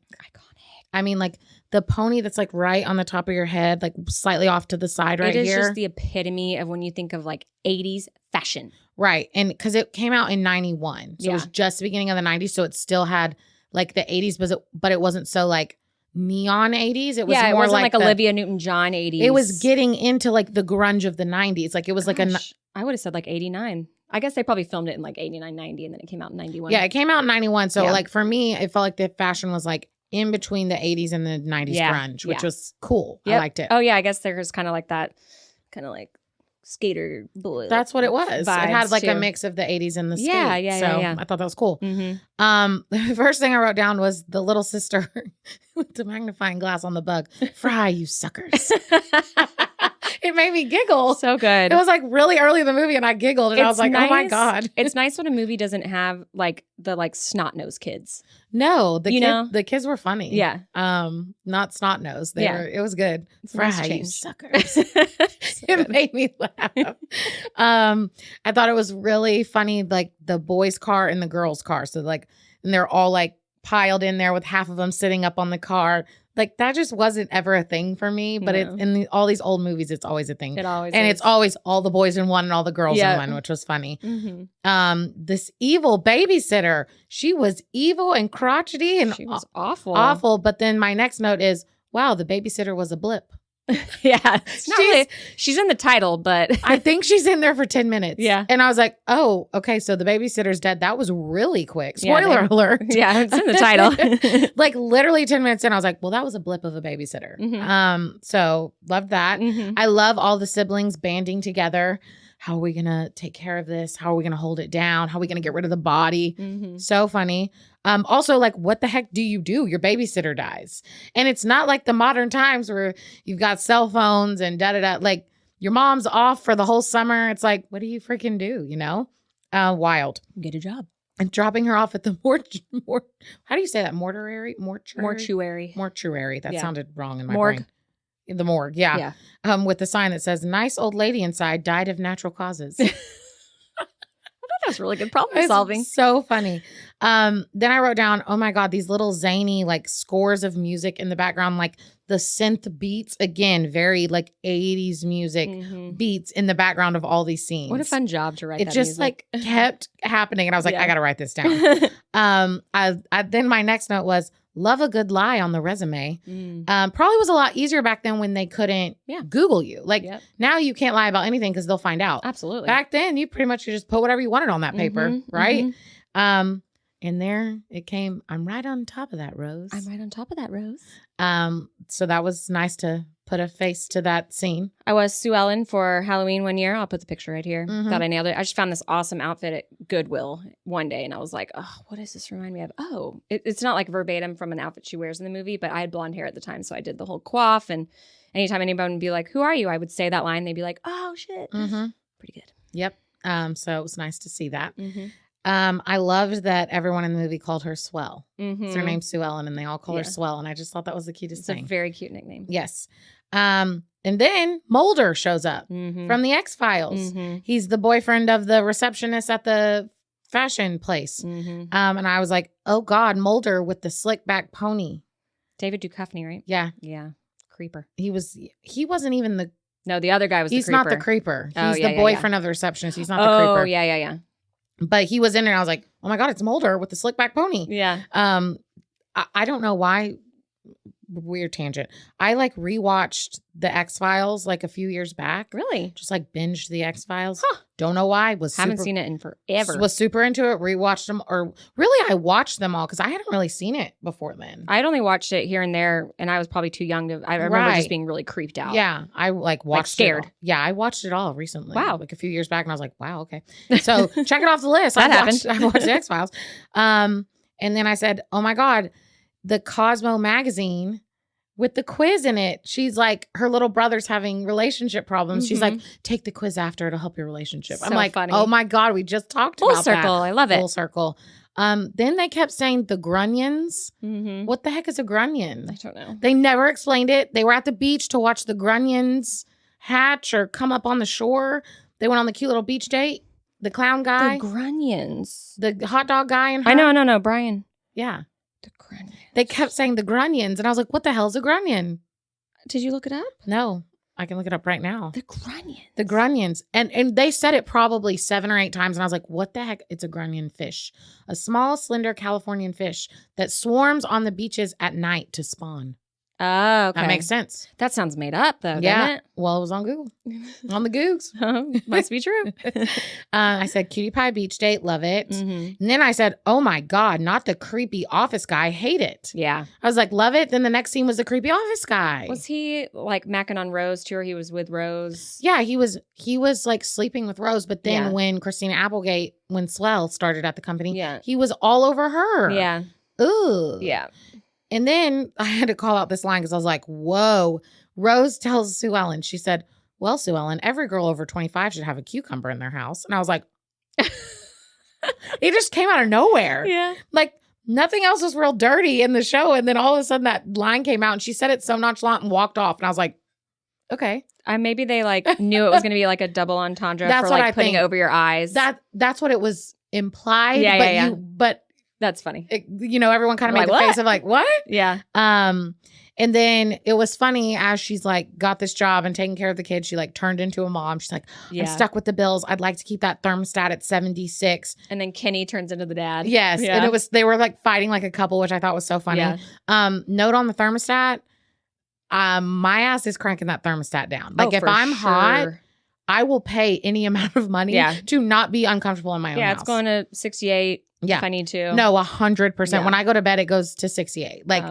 I mean, like the pony that's like right on the top of your head, like slightly off to the side right here. It is just the epitome of when you think of like 80s fashion. Right. And because it came out in 91. So it was just the beginning of the 90s. So it still had like the 80s, but it wasn't so like neon 80s. It was more it wasn't like the, Olivia Newton-John 80s. It was getting into like the grunge of the 90s. Like it was I would have said like 89. I guess they probably filmed it in like 89, 90 and then it came out in 91. Yeah, it came out in 91. So like for me, it felt like the fashion was like in between the 80s and the 90s grunge, which was cool. I liked it. Oh yeah, I guess there was kind of like that, kind of like skater boy. That's what it was. It had like a mix of the 80s and the skate. Yeah. I thought that was cool. The first thing I wrote down was the little sister with the magnifying glass on the bug. Fry, you suckers. It made me giggle. So good. It was like really early in the movie and I giggled and I was like, oh my God. It's nice when a movie doesn't have like the like snot-nosed kids. No, the kids were funny. Yeah. Not snot-nosed. It was good. Fry, you suckers. It made me laugh. I thought it was really funny, like the boys' car and the girls' car. So like, and they're all like piled in there with half of them sitting up on the car. Like that just wasn't ever a thing for me. But it's in all these old movies, it's always a thing. It always and is. it's always all the boys in one and all the girls in one, which was funny. This evil babysitter, she was evil and crotchety and she was awful. Awful. But then my next note is, wow, the babysitter was a blip. Yeah. She's in the title, but I think she's in there for 10 minutes. Yeah. And I was like, oh, okay, so the babysitter's dead. That was really quick. Spoiler alert. Yeah, it's in the title. Like literally 10 minutes in, I was like, well, that was a blip of a babysitter. So loved that. I love all the siblings banding together. How are we going to take care of this? How are we going to hold it down? How are we going to get rid of the body? So funny. Also, like, what the heck do? Your babysitter dies. And it's not like the modern times where you've got cell phones and da-da-da. Like, your mom's off for the whole summer. It's like, what do you freaking do, you know? Wild. Get a job. And dropping her off at the how do you say that? Mortuary? Mortuary. That sounded wrong in my brain. The morgue, yeah. With the sign that says, nice old lady inside died of natural causes. I thought that was really good problem solving. So funny. Then I wrote down, oh my God, these little zany like scores of music in the background, like the synth beats, again, very like 80s music beats in the background of all these scenes. What a fun job to write it that just music. Like kept happening. And I was like, I got to write this down. Then my next note was, love a good lie on the resume. Probably was a lot easier back then when they couldn't Google you. Like now you can't lie about anything because they'll find out. Absolutely. Back then you pretty much could just put whatever you wanted on that paper, right? And there it came. I'm right on top of that, Rose. I'm right on top of that, Rose. So that was nice to put a face to that scene. I was Sue Ellen for Halloween one year. I'll put the picture right here. Thought I nailed it. I just found this awesome outfit at Goodwill one day, and I was like, oh, what does this remind me of? Oh, it's not like verbatim from an outfit she wears in the movie, but I had blonde hair at the time, so I did the whole coif, and anytime anyone would be like, who are you? I would say that line. They'd be like, oh, shit. Pretty good. Yep. So it was nice to see that. I loved that everyone in the movie called her Swell. So her name's Sue Ellen, and they all call her Swell, and I just thought that was the cutest thing. It's a very cute nickname. Yes. And then Mulder shows up from the X-Files. He's the boyfriend of the receptionist at the fashion place. And I was like, oh God, Mulder with the slick back pony. David Duchovny, right? Yeah. Yeah. Creeper. He wasn't even the... No, the other guy was the creeper. He's not the creeper. He's the boyfriend of the receptionist. He's not the creeper. Oh, yeah. But he was in there and I was like, oh my God, it's Mulder with the slick back pony. Yeah. I don't know why. Weird tangent. I like rewatched the X-Files like a few years back. Really? Just like binged the X-Files. Huh. Don't know why. Haven't seen it in forever. Was super into it. Rewatched them, or really I watched them all because I hadn't really seen it before then. I'd only watched it here and there, and I was probably too young to. I remember just being really creeped out. Yeah, I like watched scared. Yeah, I watched it all recently. Wow, like a few years back, and I was like, wow, okay. So check it off the list. That happened. I watched the X-Files. And then I said, oh my God, the Cosmo magazine. With the quiz in it, she's like, her little brother's having relationship problems. She's like, take the quiz after, it'll help your relationship. So I'm like, funny. Oh my God, we just talked Full about that. circle. I love it. Full circle. Then they kept saying the grunions. What the heck is a grunion? I don't know. They never explained it. They were at the beach to watch the grunions hatch or come up on the shore. They went on the cute little beach date. The clown guy. The grunions. The hot dog guy and her. I know. No, Brian. Yeah. The grunions. They kept saying the grunions, and I was like, what the hell's a grunion? Did you look it up? No, I can look it up right now. The grunions. The grunions. And they said it probably 7 or 8 times, and I was like, what the heck? It's a grunion fish. A small, slender Californian fish that swarms on the beaches at night to spawn. Oh, okay. That makes sense. That sounds made up, though, yeah. doesn't it? Well, it was on Google. On the Googs. Must be true. I said, cutie pie beach date. Love it. And then I said, oh my God, not the creepy office guy. Hate it. Yeah. I was like, love it. Then the next scene was the creepy office guy. Was he like macking on Rose too, or he was with Rose? Yeah, he was like sleeping with Rose. But then when Christina Applegate, when Swell started at the company, he was all over her. Yeah. Ooh. Yeah. And then I had to call out this line because I was like, whoa. Rose tells Sue Ellen, she said, well, Sue Ellen, every girl over 25 should have a cucumber in their house. And I was like, it just came out of nowhere. Yeah. Like nothing else was real dirty in the show. And then all of a sudden that line came out and she said it so nonchalant and walked off. And I was like, okay. Maybe they like knew it was going to be like a double entendre for like putting it over your eyes. That's what it was implied. Yeah, but That's funny. Everyone kind of made Like, the what? face of like, what? Yeah. And then it was funny as she's like got this job and taking care of the kids. She like turned into a mom. She's like, I'm stuck with the bills. I'd like to keep that thermostat at 76. And then Kenny turns into the dad. Yes. Yeah. And they were like fighting like a couple, which I thought was so funny. Yeah. Note on the thermostat. My ass is cranking that thermostat down. Like if I'm hot, I will pay any amount of money to not be uncomfortable in my own house. Yeah, it's going to 68 if I need to. No, 100%. When I go to bed, it goes to 68. Like,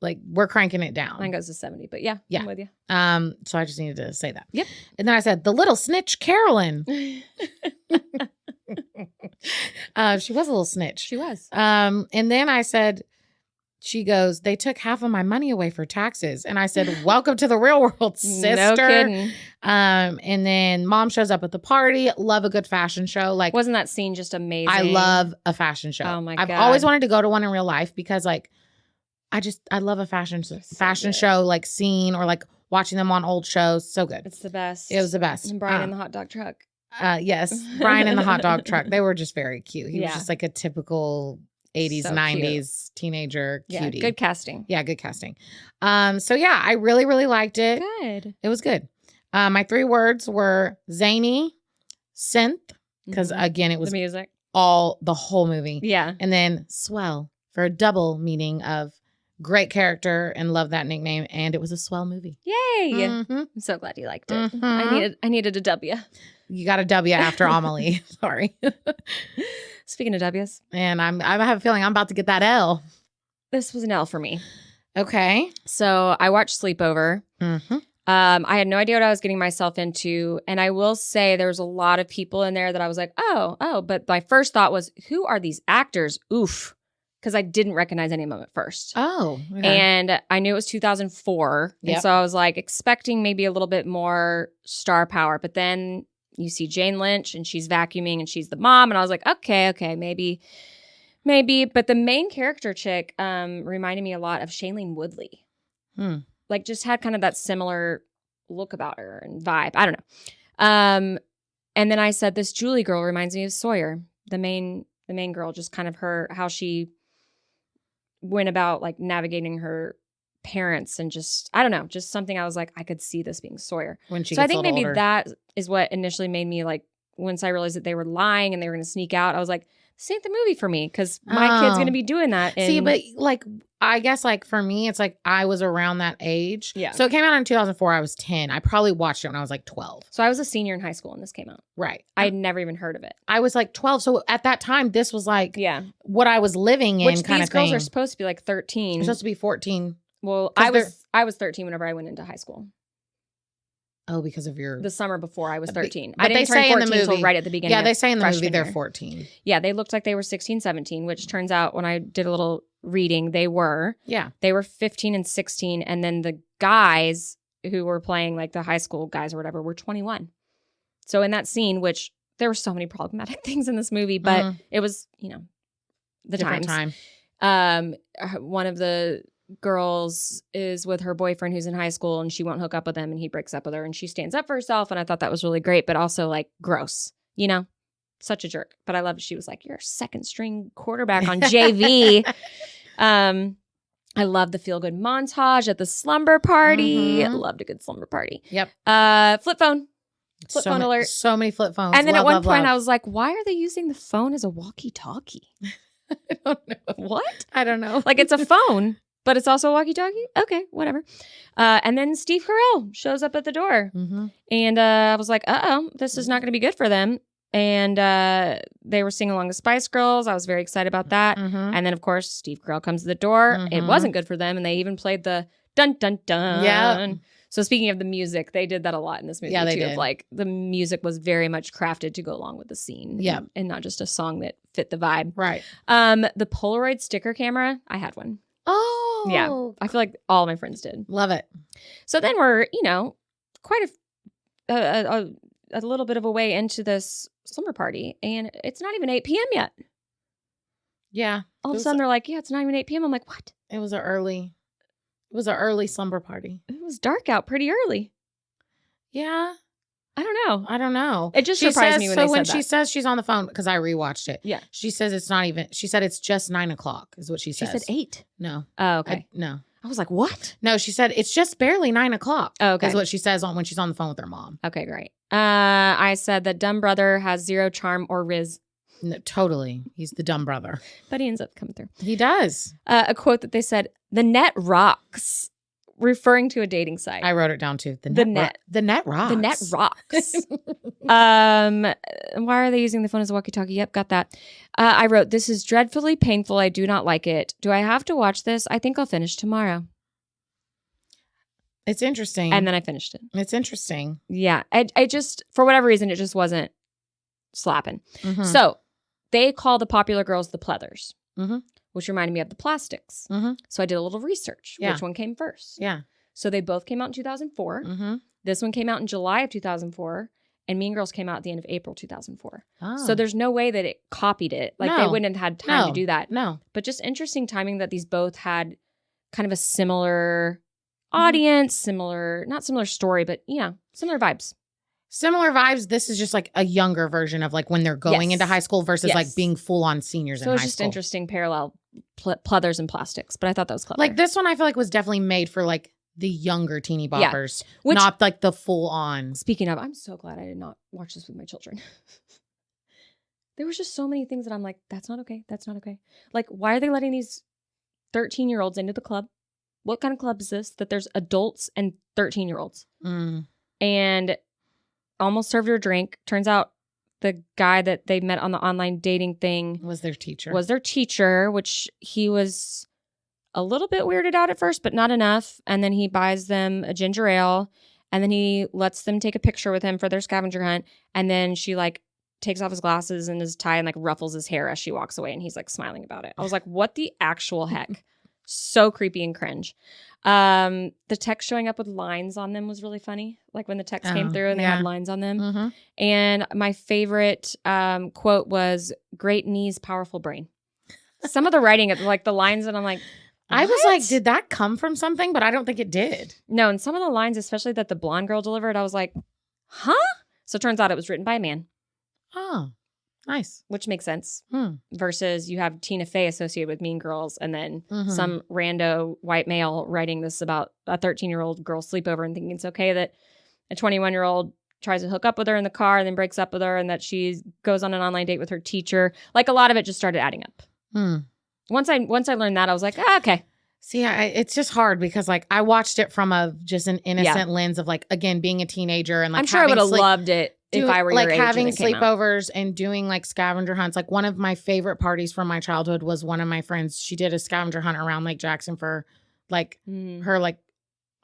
like we're cranking it down. Mine goes to 70, but yeah, I'm with you. So I just needed to say that. Yep. And then I said, the little snitch, Carolyn. She was a little snitch. She was. And then I said, she goes, they took half of my money away for taxes. And I said, welcome to the real world, sister. No kidding. And then mom shows up at the party. Love a good fashion show. Like, wasn't that scene just amazing? I love a fashion show. Oh my God. I've always wanted to go to one in real life because like, I love a fashion show, like scene or like watching them on old shows. So good. It's the best. It was the best. And Brian in the hot dog truck. Yes. Brian in the hot dog truck. They were just very cute. He was just like a typical 80s, 90s teenager cutie. Yeah, good casting. Yeah, good casting. So yeah, I really, really liked it. Good. It was good. My 3 words were zany, synth, because again, it was the music. The whole movie. Yeah. And then swell for a double meaning of great character and love that nickname. And it was a swell movie. Yay. Mm-hmm. I'm so glad you liked it. Mm-hmm. I needed a W. You got a W after Amelie. Sorry. Speaking of W's. And I have a feeling I'm about to get that L. This was an L for me. Okay. So I watched Sleepover. Mm-hmm. I had no idea what I was getting myself into. And I will say there was a lot of people in there that I was like, oh. But my first thought was, who are these actors? Oof. Because I didn't recognize any of them at first. Oh. Okay. And I knew it was 2004. Yep. And so I was like expecting maybe a little bit more star power. But then you see Jane Lynch and she's vacuuming and she's the mom. And I was like, okay, maybe. But the main character chick reminded me a lot of Shailene Woodley. Like just had kind of that similar look about her and vibe. I don't know. And then I said, this Julie girl reminds me of Sawyer, the main girl, just kind of how she went about like navigating her parents and just, I don't know, just something I was like, I could see this being Sawyer. When she so I gets think maybe older. that is what initially made me like, once I realized that they were lying and they were going to sneak out, I was like, this ain't the movie for me because my kid's going to be doing that. See, but like, I guess like for me, it's like I was around that age. Yeah. So it came out in 2004. I was 10. I probably watched it when I was like 12. So I was a senior in high school when this came out. Right. I had never even heard of it. I was like 12. So at that time, this was like what I was living in. Which kind these of thing. girls are supposed to be like 13. They're supposed to be 14. Well, I was 13 whenever I went into high school. Oh, because of your... The summer before I was 13. But I didn't turn 14 until right at the beginning. Yeah, they say in the movie freshman they're year. 14. Yeah, they looked like they were 16, 17, which turns out when I did a little reading, they were. Yeah. They were 15 and 16. And then the guys who were playing, like the high school guys or whatever, were 21. So in that scene, which there were so many problematic things in this movie, but it was, the Different times. time. One of the girls is with her boyfriend who's in high school and she won't hook up with him and he breaks up with her and she stands up for herself. And I thought that was really great, but also like gross, such a jerk. But I loved she was like, you're a second string quarterback on JV. I love the feel good montage at the slumber party. Loved a good slumber party. Yep. Flip phone. Flip phone alert. So many flip phones. And then at one point I was like, why are they using the phone as a walkie-talkie? I don't know. What? I don't know. Like it's a phone. But it's also a walkie-talkie? Okay, whatever. And then Steve Carell shows up at the door. And I was like, this is not going to be good for them. And they were singing along the Spice Girls. I was very excited about that. And then, of course, Steve Carell comes to the door. It wasn't good for them. And they even played the dun, dun, dun. Yeah. So speaking of the music, they did that a lot in this movie, they too. did. Like, the music was very much crafted to go along with the scene. Yeah. And not just a song that fit the vibe. Right. The Polaroid sticker camera, I had one. Oh. Yeah. I feel like all my friends did. Love it. So then we're, quite a little bit of a way into this slumber party. And it's not even 8 p.m. yet. Yeah. All of a sudden they're like, yeah, it's not even 8 p.m. I'm like, what? It was an early slumber party. It was dark out pretty early. Yeah. I don't know. It just surprised me when they said that. So when she says she's on the phone, because I rewatched it. Yeah. She says it's not even, she said it's just 9:00 is what she says. She said 8. No. Oh, okay. No. I was like, what? No, she said it's just barely 9:00. Oh, okay. Is what she says when she's on the phone with her mom. Okay, great. I said that dumb brother has 0 charm or riz. No, totally. He's the dumb brother. But he ends up coming through. He does. A quote that they said, the net rocks, referring to a dating site. I wrote it down too. The net rocks. The net rocks. Why are they using the phone as a walkie-talkie? Yep, got that. I wrote, this is dreadfully painful. I do not like it. Do I have to watch this? I think I'll finish tomorrow. It's interesting. And then I finished it. It's interesting. Yeah. I just, for whatever reason, it just wasn't slapping. Mm-hmm. So they call the popular girls the pleathers, mm-hmm. which reminded me of the plastics. Mm-hmm. So I did a little research. Yeah. Which one came first? Yeah. So they both came out in 2004. Mm-hmm. This one came out in July of 2004. And Mean Girls came out at the end of April 2004. Oh. So there's no way that it copied it. Like they wouldn't have had time to do that. No. But just interesting timing that these both had kind of a similar audience, not similar story, but similar vibes. Similar vibes. This is just like a younger version of like when they're going into high school versus like being full on seniors in high school. So it's just interesting parallel pleathers and plastics. But I thought that was clever. Like this one I feel like was definitely made for like the younger teeny boppers, not like the full on. Speaking of, I'm so glad I did not watch this with my children. There was just so many things that I'm like, that's not okay. That's not okay. Like, why are they letting these 13-year-olds into the club? What kind of club is this that there's adults and 13-year-olds? And almost served her a drink. Turns out the guy that they met on the online dating thing was their teacher, which he was a little bit weirded out at first, but not enough. And then he buys them a ginger ale, and then he lets them take a picture with him for their scavenger hunt. And then she like takes off his glasses and his tie and like ruffles his hair as she walks away, and he's like smiling about it. I was like, what the actual heck? So creepy and cringe. The text showing up with lines on them was really funny. Like when the text came through and they had lines on them. Mm-hmm. And my favorite quote was, great knees, powerful brain. Some of the writing, like the lines, and I'm like, what? I was like, did that come from something? But I don't think it did. No, and some of the lines, especially that the blonde girl delivered, I was like, huh? So it turns out it was written by a man. Oh, nice. Which makes sense. Versus you have Tina Fey associated with Mean Girls, and then some rando white male writing this about a 13-year-old girl sleepover and thinking it's okay that a 21-year-old tries to hook up with her in the car and then breaks up with her, and that she goes on an online date with her teacher. Like a lot of it just started adding up. Once I learned that, I was like, okay. See, it's just hard because like I watched it from just an innocent lens of like, again, being a teenager, and like I'm sure I would have loved it if I were like your age having when it came sleepovers and doing like scavenger hunts. Like one of my favorite parties from my childhood was one of my friends. She did a scavenger hunt around Lake Jackson for like her like,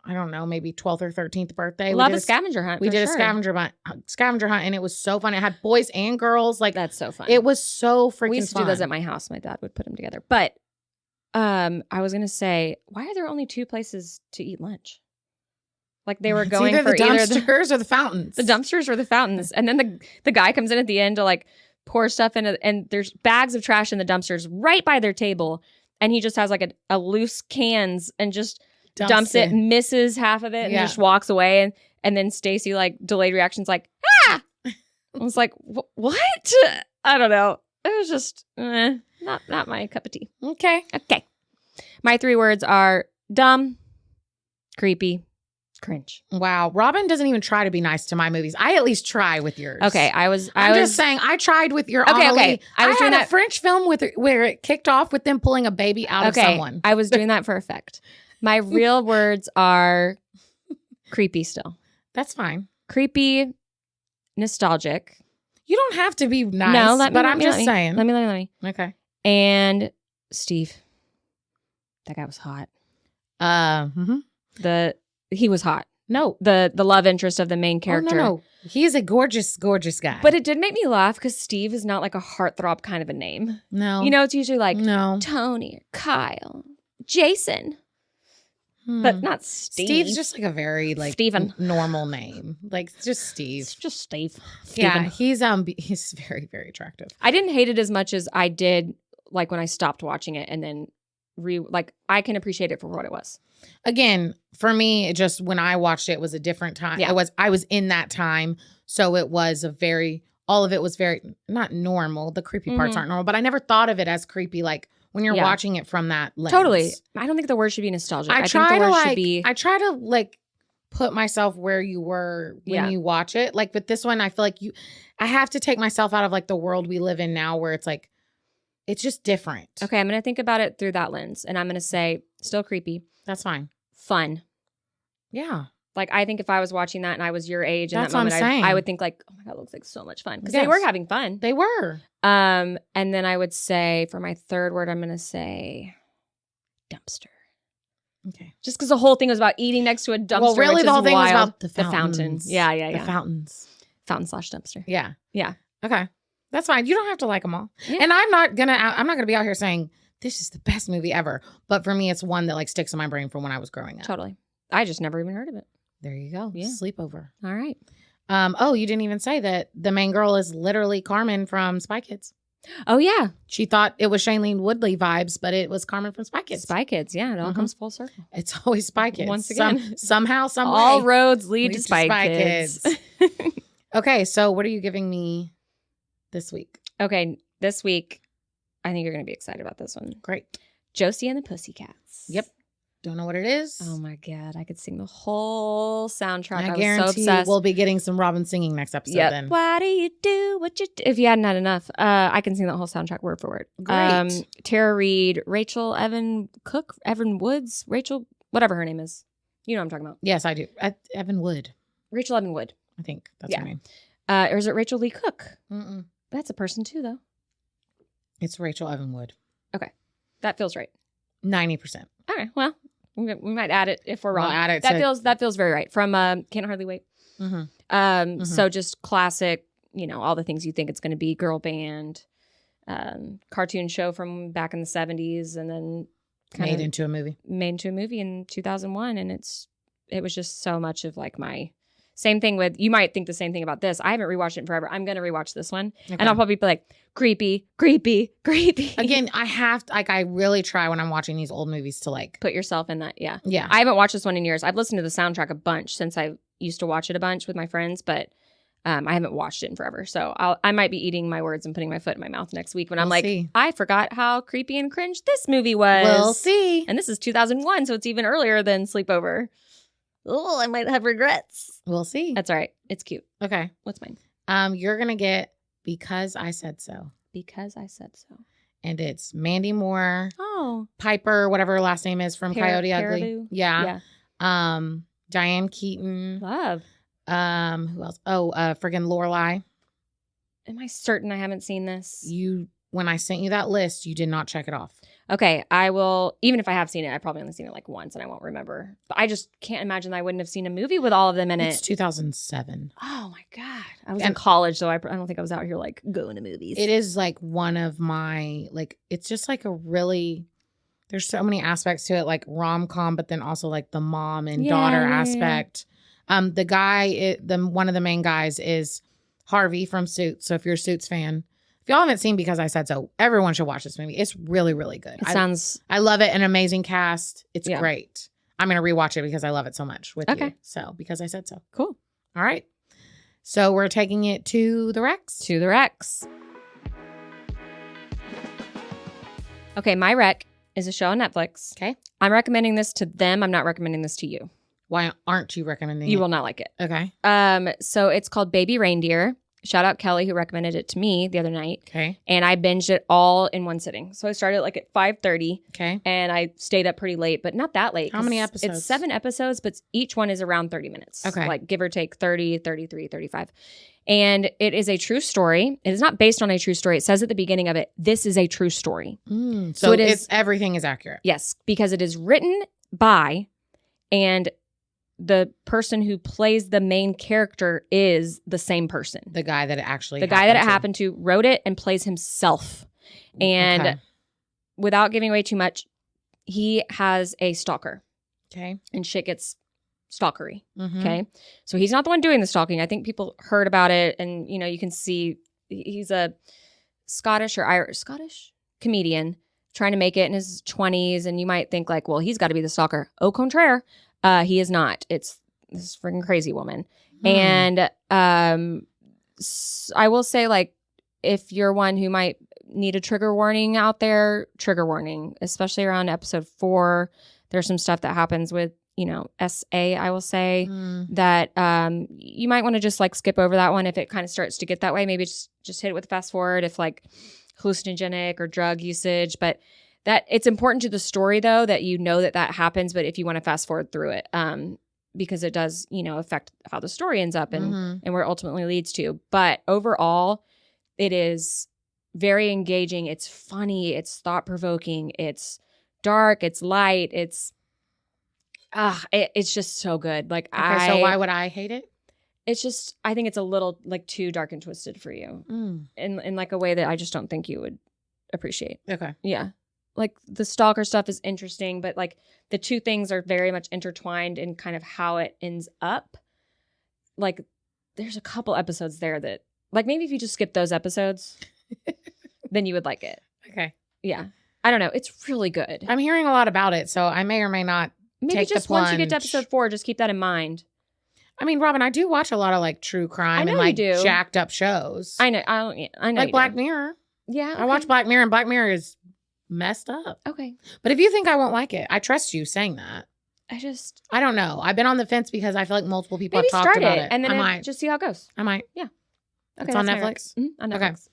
I don't know, maybe 12th or 13th birthday. Love a scavenger hunt. We did a scavenger hunt, and it was so fun. It had boys and girls. Like that's so fun. It was so freaking fun. We used to do those at my house. My dad would put them together. But I was gonna say, why are there only 2 places to eat lunch? Like they were going for the dumpsters or the fountains. The dumpsters or the fountains. And then the guy comes in at the end to like pour stuff in, and there's bags of trash in the dumpsters right by their table. And he just has like a loose cans and just dumps it, misses half of it, and just walks away. And then Stacy, like delayed reactions, like, ah! I was like, what? I don't know. It was just not my cup of tea. Okay. My 3 words are dumb, creepy, cringe. Wow. Robin doesn't even try to be nice to my movies. I at least try with yours. Okay. I'm just saying I tried with your Okay. Amelie. Okay. I was doing that French film where it kicked off with them pulling a baby out of someone. I was doing that for effect. My real words are creepy still. That's fine. Creepy, nostalgic. You don't have to be nice. No, I'm just saying. Let me. Okay. And Steve. That guy was hot. He was hot. No. The love interest of the main character. No. He is a gorgeous, gorgeous guy. But it did make me laugh because Steve is not like a heartthrob kind of a name. No. You know, it's usually like Tony or Kyle, Jason. But not Steve. Steve's just like a very like Steven. Normal name. Like just Steve. It's just Steve. Yeah, he's very, very attractive. I didn't hate it as much as I did like when I stopped watching it and then I can appreciate it for what it was. Again, for me, just when I watched it, it was a different time. Yeah. I was in that time. So it was all of it was very, not normal. The creepy parts aren't normal, but I never thought of it as creepy. Like when you're watching it from that lens. Totally. I don't think the word should be nostalgic. I think the word should be. I try to like put myself where you were when you watch it. Like with this one, I feel like I have to take myself out of like the world we live in now where it's like, it's just different. Okay, I'm going to think about it through that lens. And I'm going to say, still creepy. That's fine. Fun. Yeah. Like, I think if I was watching that and I was your age in that moment, I would think like, oh my God, it looks like so much fun. Because they were having fun. They were. And then I would say, for my third word, I'm going to say dumpster. Okay. Just because the whole thing was about eating next to a dumpster. Well, really, the whole thing was about the fountains. Yeah. The fountains. Fountain/dumpster. Yeah. Yeah. Okay. That's fine. You don't have to like them all. Yeah. And I'm not gonna be out here saying this is the best movie ever. But for me, it's one that like sticks in my brain from when I was growing up. Totally. I just never even heard of it. There you go. Yeah. Sleepover. All right. Oh, you didn't even say that the main girl is literally Carmen from Spy Kids. Oh, yeah. She thought it was Shailene Woodley vibes, but it was Carmen from Spy Kids. Spy Kids. Yeah. It all comes full circle. It's always Spy Kids. Once again. Somehow, some way. All roads lead to Spy Kids. Okay. So what are you giving me this week? Okay. This week, I think you're going to be excited about this one. Great. Josie and the Pussycats. Yep. Don't know what it is. Oh my God. I could sing the whole soundtrack. I guarantee was so obsessed. We'll be getting some Robin singing next episode then. Why do you do what you do? If you hadn't had enough, I can sing that whole soundtrack word for word. Great. Tara Reid, Rachel Evan Cook, Evan Woods, Rachel, whatever her name is. You know what I'm talking about. Yes, I do. Evan Wood. Rachel Evan Wood. I think that's her name. Or is it Rachel Lee Cook? Mm-mm. That's a person too, though. It's Rachel Evan Wood. Okay. That feels right. 90%. All right. Well, we might add it if we're wrong. We'll add it that feels very right. From Can't Hardly Wait. Mm-hmm. So just classic, all the things you think it's going to be. Girl band, cartoon show from back in the 70s, and then made into a movie in 2001. And it was just so much of like my same thing with, you might think the same thing about this. I haven't rewatched it in forever. I'm going to rewatch this one. Okay. And I'll probably be like, creepy. Again, I really try when I'm watching these old movies to like put yourself in that. Yeah. Yeah. I haven't watched this one in years. I've listened to the soundtrack a bunch since I used to watch it a bunch with my friends, but I haven't watched it in forever. So I might be eating my words and putting my foot in my mouth next week when I'm like, I forgot how creepy and cringe this movie was. We'll see. And this is 2001, so it's even earlier than Sleepover. Oh, I might have regrets. We'll see. That's all right. It's cute. Okay. What's mine? You're going to get Because I Said So. Because I Said So. And it's Mandy Moore. Oh. Piper, whatever her last name is from Coyote Ugly. Perilou. Yeah. Diane Keaton. Love. Who else? Oh, friggin' Lorelai. Am I certain I haven't seen this? When I sent you that list, you did not check it off. Okay, I will. Even if I have seen it, I probably only seen it like once and I won't remember. But I just can't imagine I wouldn't have seen a movie with all of them in it. It's 2007. Oh my God. I was in college, so I don't think I was out here like going to movies. It is like one of my, it's just like there's so many aspects to it, like rom-com, but then also like the mom and daughter aspect. The guy, one of the main guys is Harvey from Suits. So if you're a Suits fan, if y'all haven't seen Because I Said So, everyone should watch this movie. It's really, really good. I love it. An amazing cast. It's great. I'm going to rewatch it because I love it so much with you. So Because I Said So. Cool. All right. So we're taking it to the Rex. To the Rex. Okay, my rec is a show on Netflix. Okay. I'm recommending this to them. I'm not recommending this to you. Why aren't you recommending it? You will not like it. Okay. So it's called Baby Reindeer. Shout out Kaley, who recommended it to me the other night. Okay. And I binged it all in one sitting. So I started like at 5:30. Okay. And I stayed up pretty late, but not that late. How many episodes? It's 7 episodes, but each one is around 30 minutes. Okay. Like give or take 30, 33, 35. And it is a true story. It is not based on a true story. It says at the beginning of it, this is a true story. So it is. Everything is accurate. Yes, because it is written by and the person who plays the main character is the same person. The guy that it happened to wrote it and plays himself. And without giving away too much, he has a stalker. Okay. And shit gets stalkery. Mm-hmm. Okay. So he's not the one doing the stalking. I think people heard about it and, you can see he's a Scottish comedian trying to make it in his 20s, and you might think like, well, he's got to be the stalker. Au contraire, he is not. It's this freaking crazy woman. And I will say, like, if you're one who might need a trigger warning out there, trigger warning, especially around episode 4. There's some stuff that happens with, SA, I will say, that you might want to just like skip over that one if it kind of starts to get that way. Maybe just hit it with fast forward if like hallucinogenic or drug usage. But that it's important to the story, though, that that happens. But if you want to fast forward through it, because it does, affect how the story ends up and where it ultimately leads to. But overall, it is very engaging. It's funny. It's thought-provoking. It's dark. It's light. It's just so good. Like, okay, so why would I hate it? It's just, I think it's a little like too dark and twisted for you in like a way that I just don't think you would appreciate. Okay. Yeah. Like the stalker stuff is interesting, but like the two things are very much intertwined in kind of how it ends up. Like there's a couple episodes there that like maybe if you just skip those episodes, then you would like it. Okay. Yeah. I don't know. It's really good. I'm hearing a lot about it, so I may or may not take just the plunge. Once you get to episode 4, just keep that in mind. I mean, Robin, I do watch a lot of like true crime and like jacked up shows. I know. I know. Like Black Mirror. Yeah. Okay. I watch Black Mirror, and Black Mirror is messed up. Okay. But if you think I won't like it, I trust you saying that. I don't know. I've been on the fence because I feel like multiple people maybe have talked about it. And then just see how it goes. I might. Yeah. Okay, it's on Netflix? On Netflix.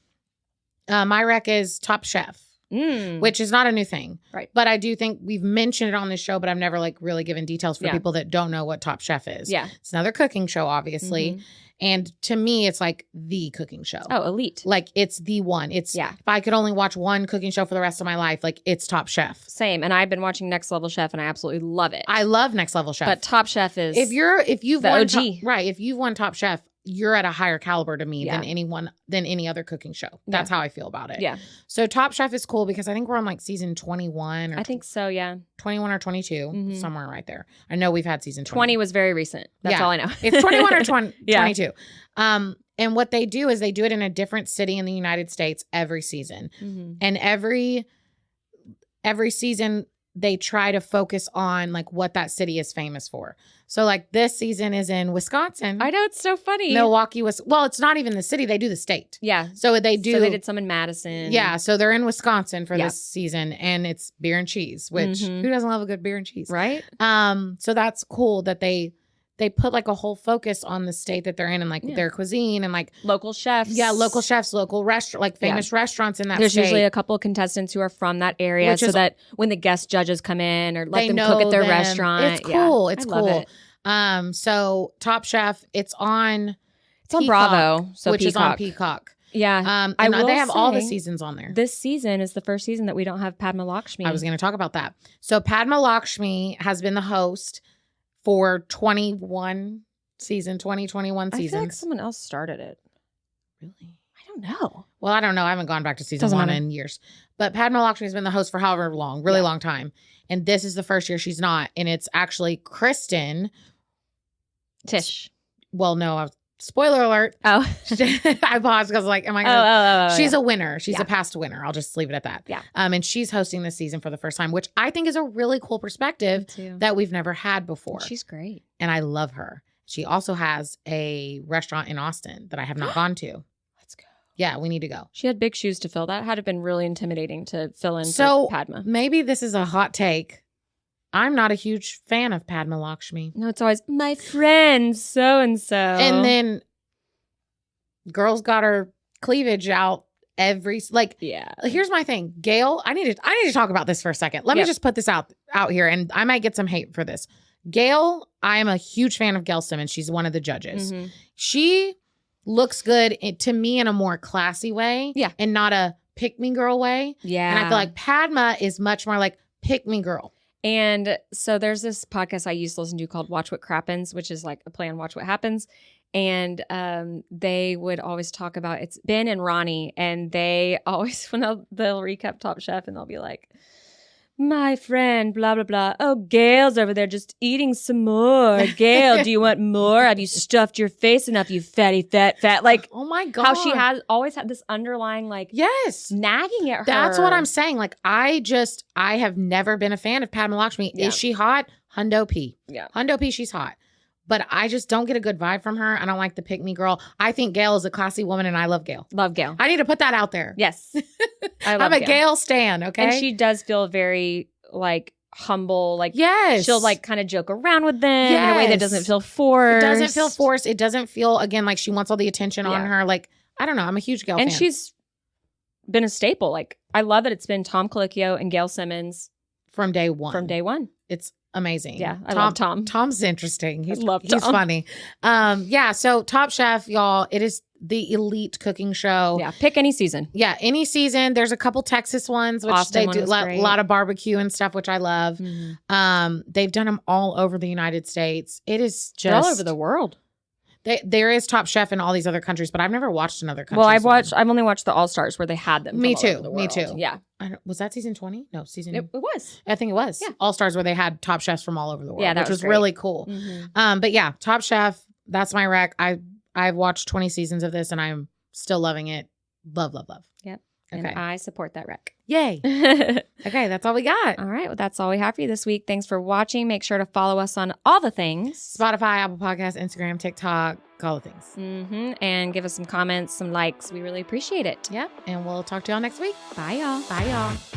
Okay. My rec is Top Chef, which is not a new thing. Right. But I do think we've mentioned it on this show, but I've never like really given details for people that don't know what Top Chef is. Yeah. It's another cooking show, obviously. And to me, it's like the cooking show. Oh, elite. Like it's the one. If I could only watch one cooking show for the rest of my life, like it's Top Chef. Same. And I've been watching Next Level Chef and I absolutely love it. I love Next Level Chef. But Top Chef is if you've the won OG. Right. If you've won Top Chef, you're at a higher caliber to me than any other cooking show. That's how I feel about it. Yeah. So Top Chef is cool because I think we're on like season 21 or I think so, yeah. 21 or 22, somewhere right there. I know we've had season 20 was very recent. That's all I know. It's 21 or 22. And what they do is they do it in a different city in the United States every season. And every season they try to focus on like what that city is famous for. So like this season is in Wisconsin. I know, it's so funny. Milwaukee was it's not even the city, they do the state. Yeah. So they did some in Madison. Yeah, so they're in Wisconsin for this season and it's beer and cheese, which who doesn't love a good beer and cheese? Right? So that's cool that they put like a whole focus on the state that they're in and like their cuisine and like local chefs. Yeah, local chefs, local restaurant, like famous restaurants in that There's state. usually a couple of contestants who are from that area so that when the guest judges come in or let them cook at their restaurant. It's cool. It's cool. Love it. So Top Chef, it's on Peacock, Bravo, which is on Peacock. Yeah. And they have all the seasons on there. This season is the first season that we don't have Padma Lakshmi. I was going to talk about that. So Padma Lakshmi has been the host for 2021 seasons. I feel like someone else started it. Really? I don't know. Well, I don't know. I haven't gone back to season 1 in years. But Padma Lakshmi has been the host for however long, really long time. And this is the first year she's not. And it's actually Kristen. Tish. Well, no, spoiler alert. Oh. I paused because like, am I going to? She's a winner. She's a past winner. I'll just leave it at that. Yeah. And she's hosting this season for the first time, which I think is a really cool perspective that we've never had before. She's great. And I love her. She also has a restaurant in Austin that I have not gone to. Let's go. Yeah, we need to go. She had big shoes to fill. That had been really intimidating to fill in for Padma. Maybe this is a hot take. I'm not a huge fan of Padma Lakshmi. No, it's always my friend so-and-so. And then girls got her cleavage out here's my thing. Gail, I need to talk about this for a second. Let me just put this out here and I might get some hate for this. Gail, I am a huge fan of Gail Simmons. She's one of the judges. She looks good to me in a more classy way. Yeah. And not a pick-me girl way. Yeah. And I feel like Padma is much more like pick-me girl. And so there's this podcast I used to listen to called Watch What Crappens, which is like a play on Watch What Happens. And they would always talk about, it's Ben and Ronnie, and they always, they'll recap Top Chef and they'll be like, my friend, blah, blah, blah. Oh, Gail's over there just eating some more. Gail, do you want more? Have you stuffed your face enough, you fatty, fat? Like, oh my God. how she has always had this underlying, like, yes, nagging at her. That's what I'm saying. Like, I have never been a fan of Padma Lakshmi. Yeah. Is she hot? Hundo P. Yeah. Hundo P, she's hot. But I just don't get a good vibe from her. I don't like the pick me girl. I think Gail is a classy woman and I love Gail. Love Gail. I need to put that out there. Yes. I'm a Gail stan, okay? And she does feel very, like, humble. Like, yes. She'll, like, kind of joke around with them in a way that doesn't feel forced. It doesn't feel forced. It doesn't feel, again, like she wants all the attention on her. Like, I don't know. I'm a huge Gail fan. And she's been a staple. Like, I love that it's been Tom Colicchio and Gail Simmons. From day one. It's amazing. Yeah, I love Tom. Tom's interesting. He's Tom. He's funny. Yeah, so Top Chef, y'all, it is the elite cooking show. Yeah, pick any season. Yeah, any season. There's a couple Texas ones, which Austin they do a lot of barbecue and stuff, which I love. Mm-hmm. They've done them all over the United States. It is just all over the world. There is Top Chef in all these other countries, but I've never watched another country. Well, I've only watched the All Stars where they had them. Me too. Yeah. Was that season 20? No, season. It was. I think it was. Yeah. All Stars where they had Top Chefs from all over the world. Yeah, which was great. really cool. Mm-hmm. But yeah, Top Chef. That's my rec. I've watched 20 seasons of this and I'm still loving it. Love. Yep. Okay. And I support that rec. Yay. Okay, that's all we got. All right. Well, that's all we have for you this week. Thanks for watching. Make sure to follow us on all the things. Spotify, Apple Podcasts, Instagram, TikTok, all the things. Mm-hmm. And give us some comments, some likes. We really appreciate it. Yep. And we'll talk to y'all next week. Bye, y'all. Bye, y'all.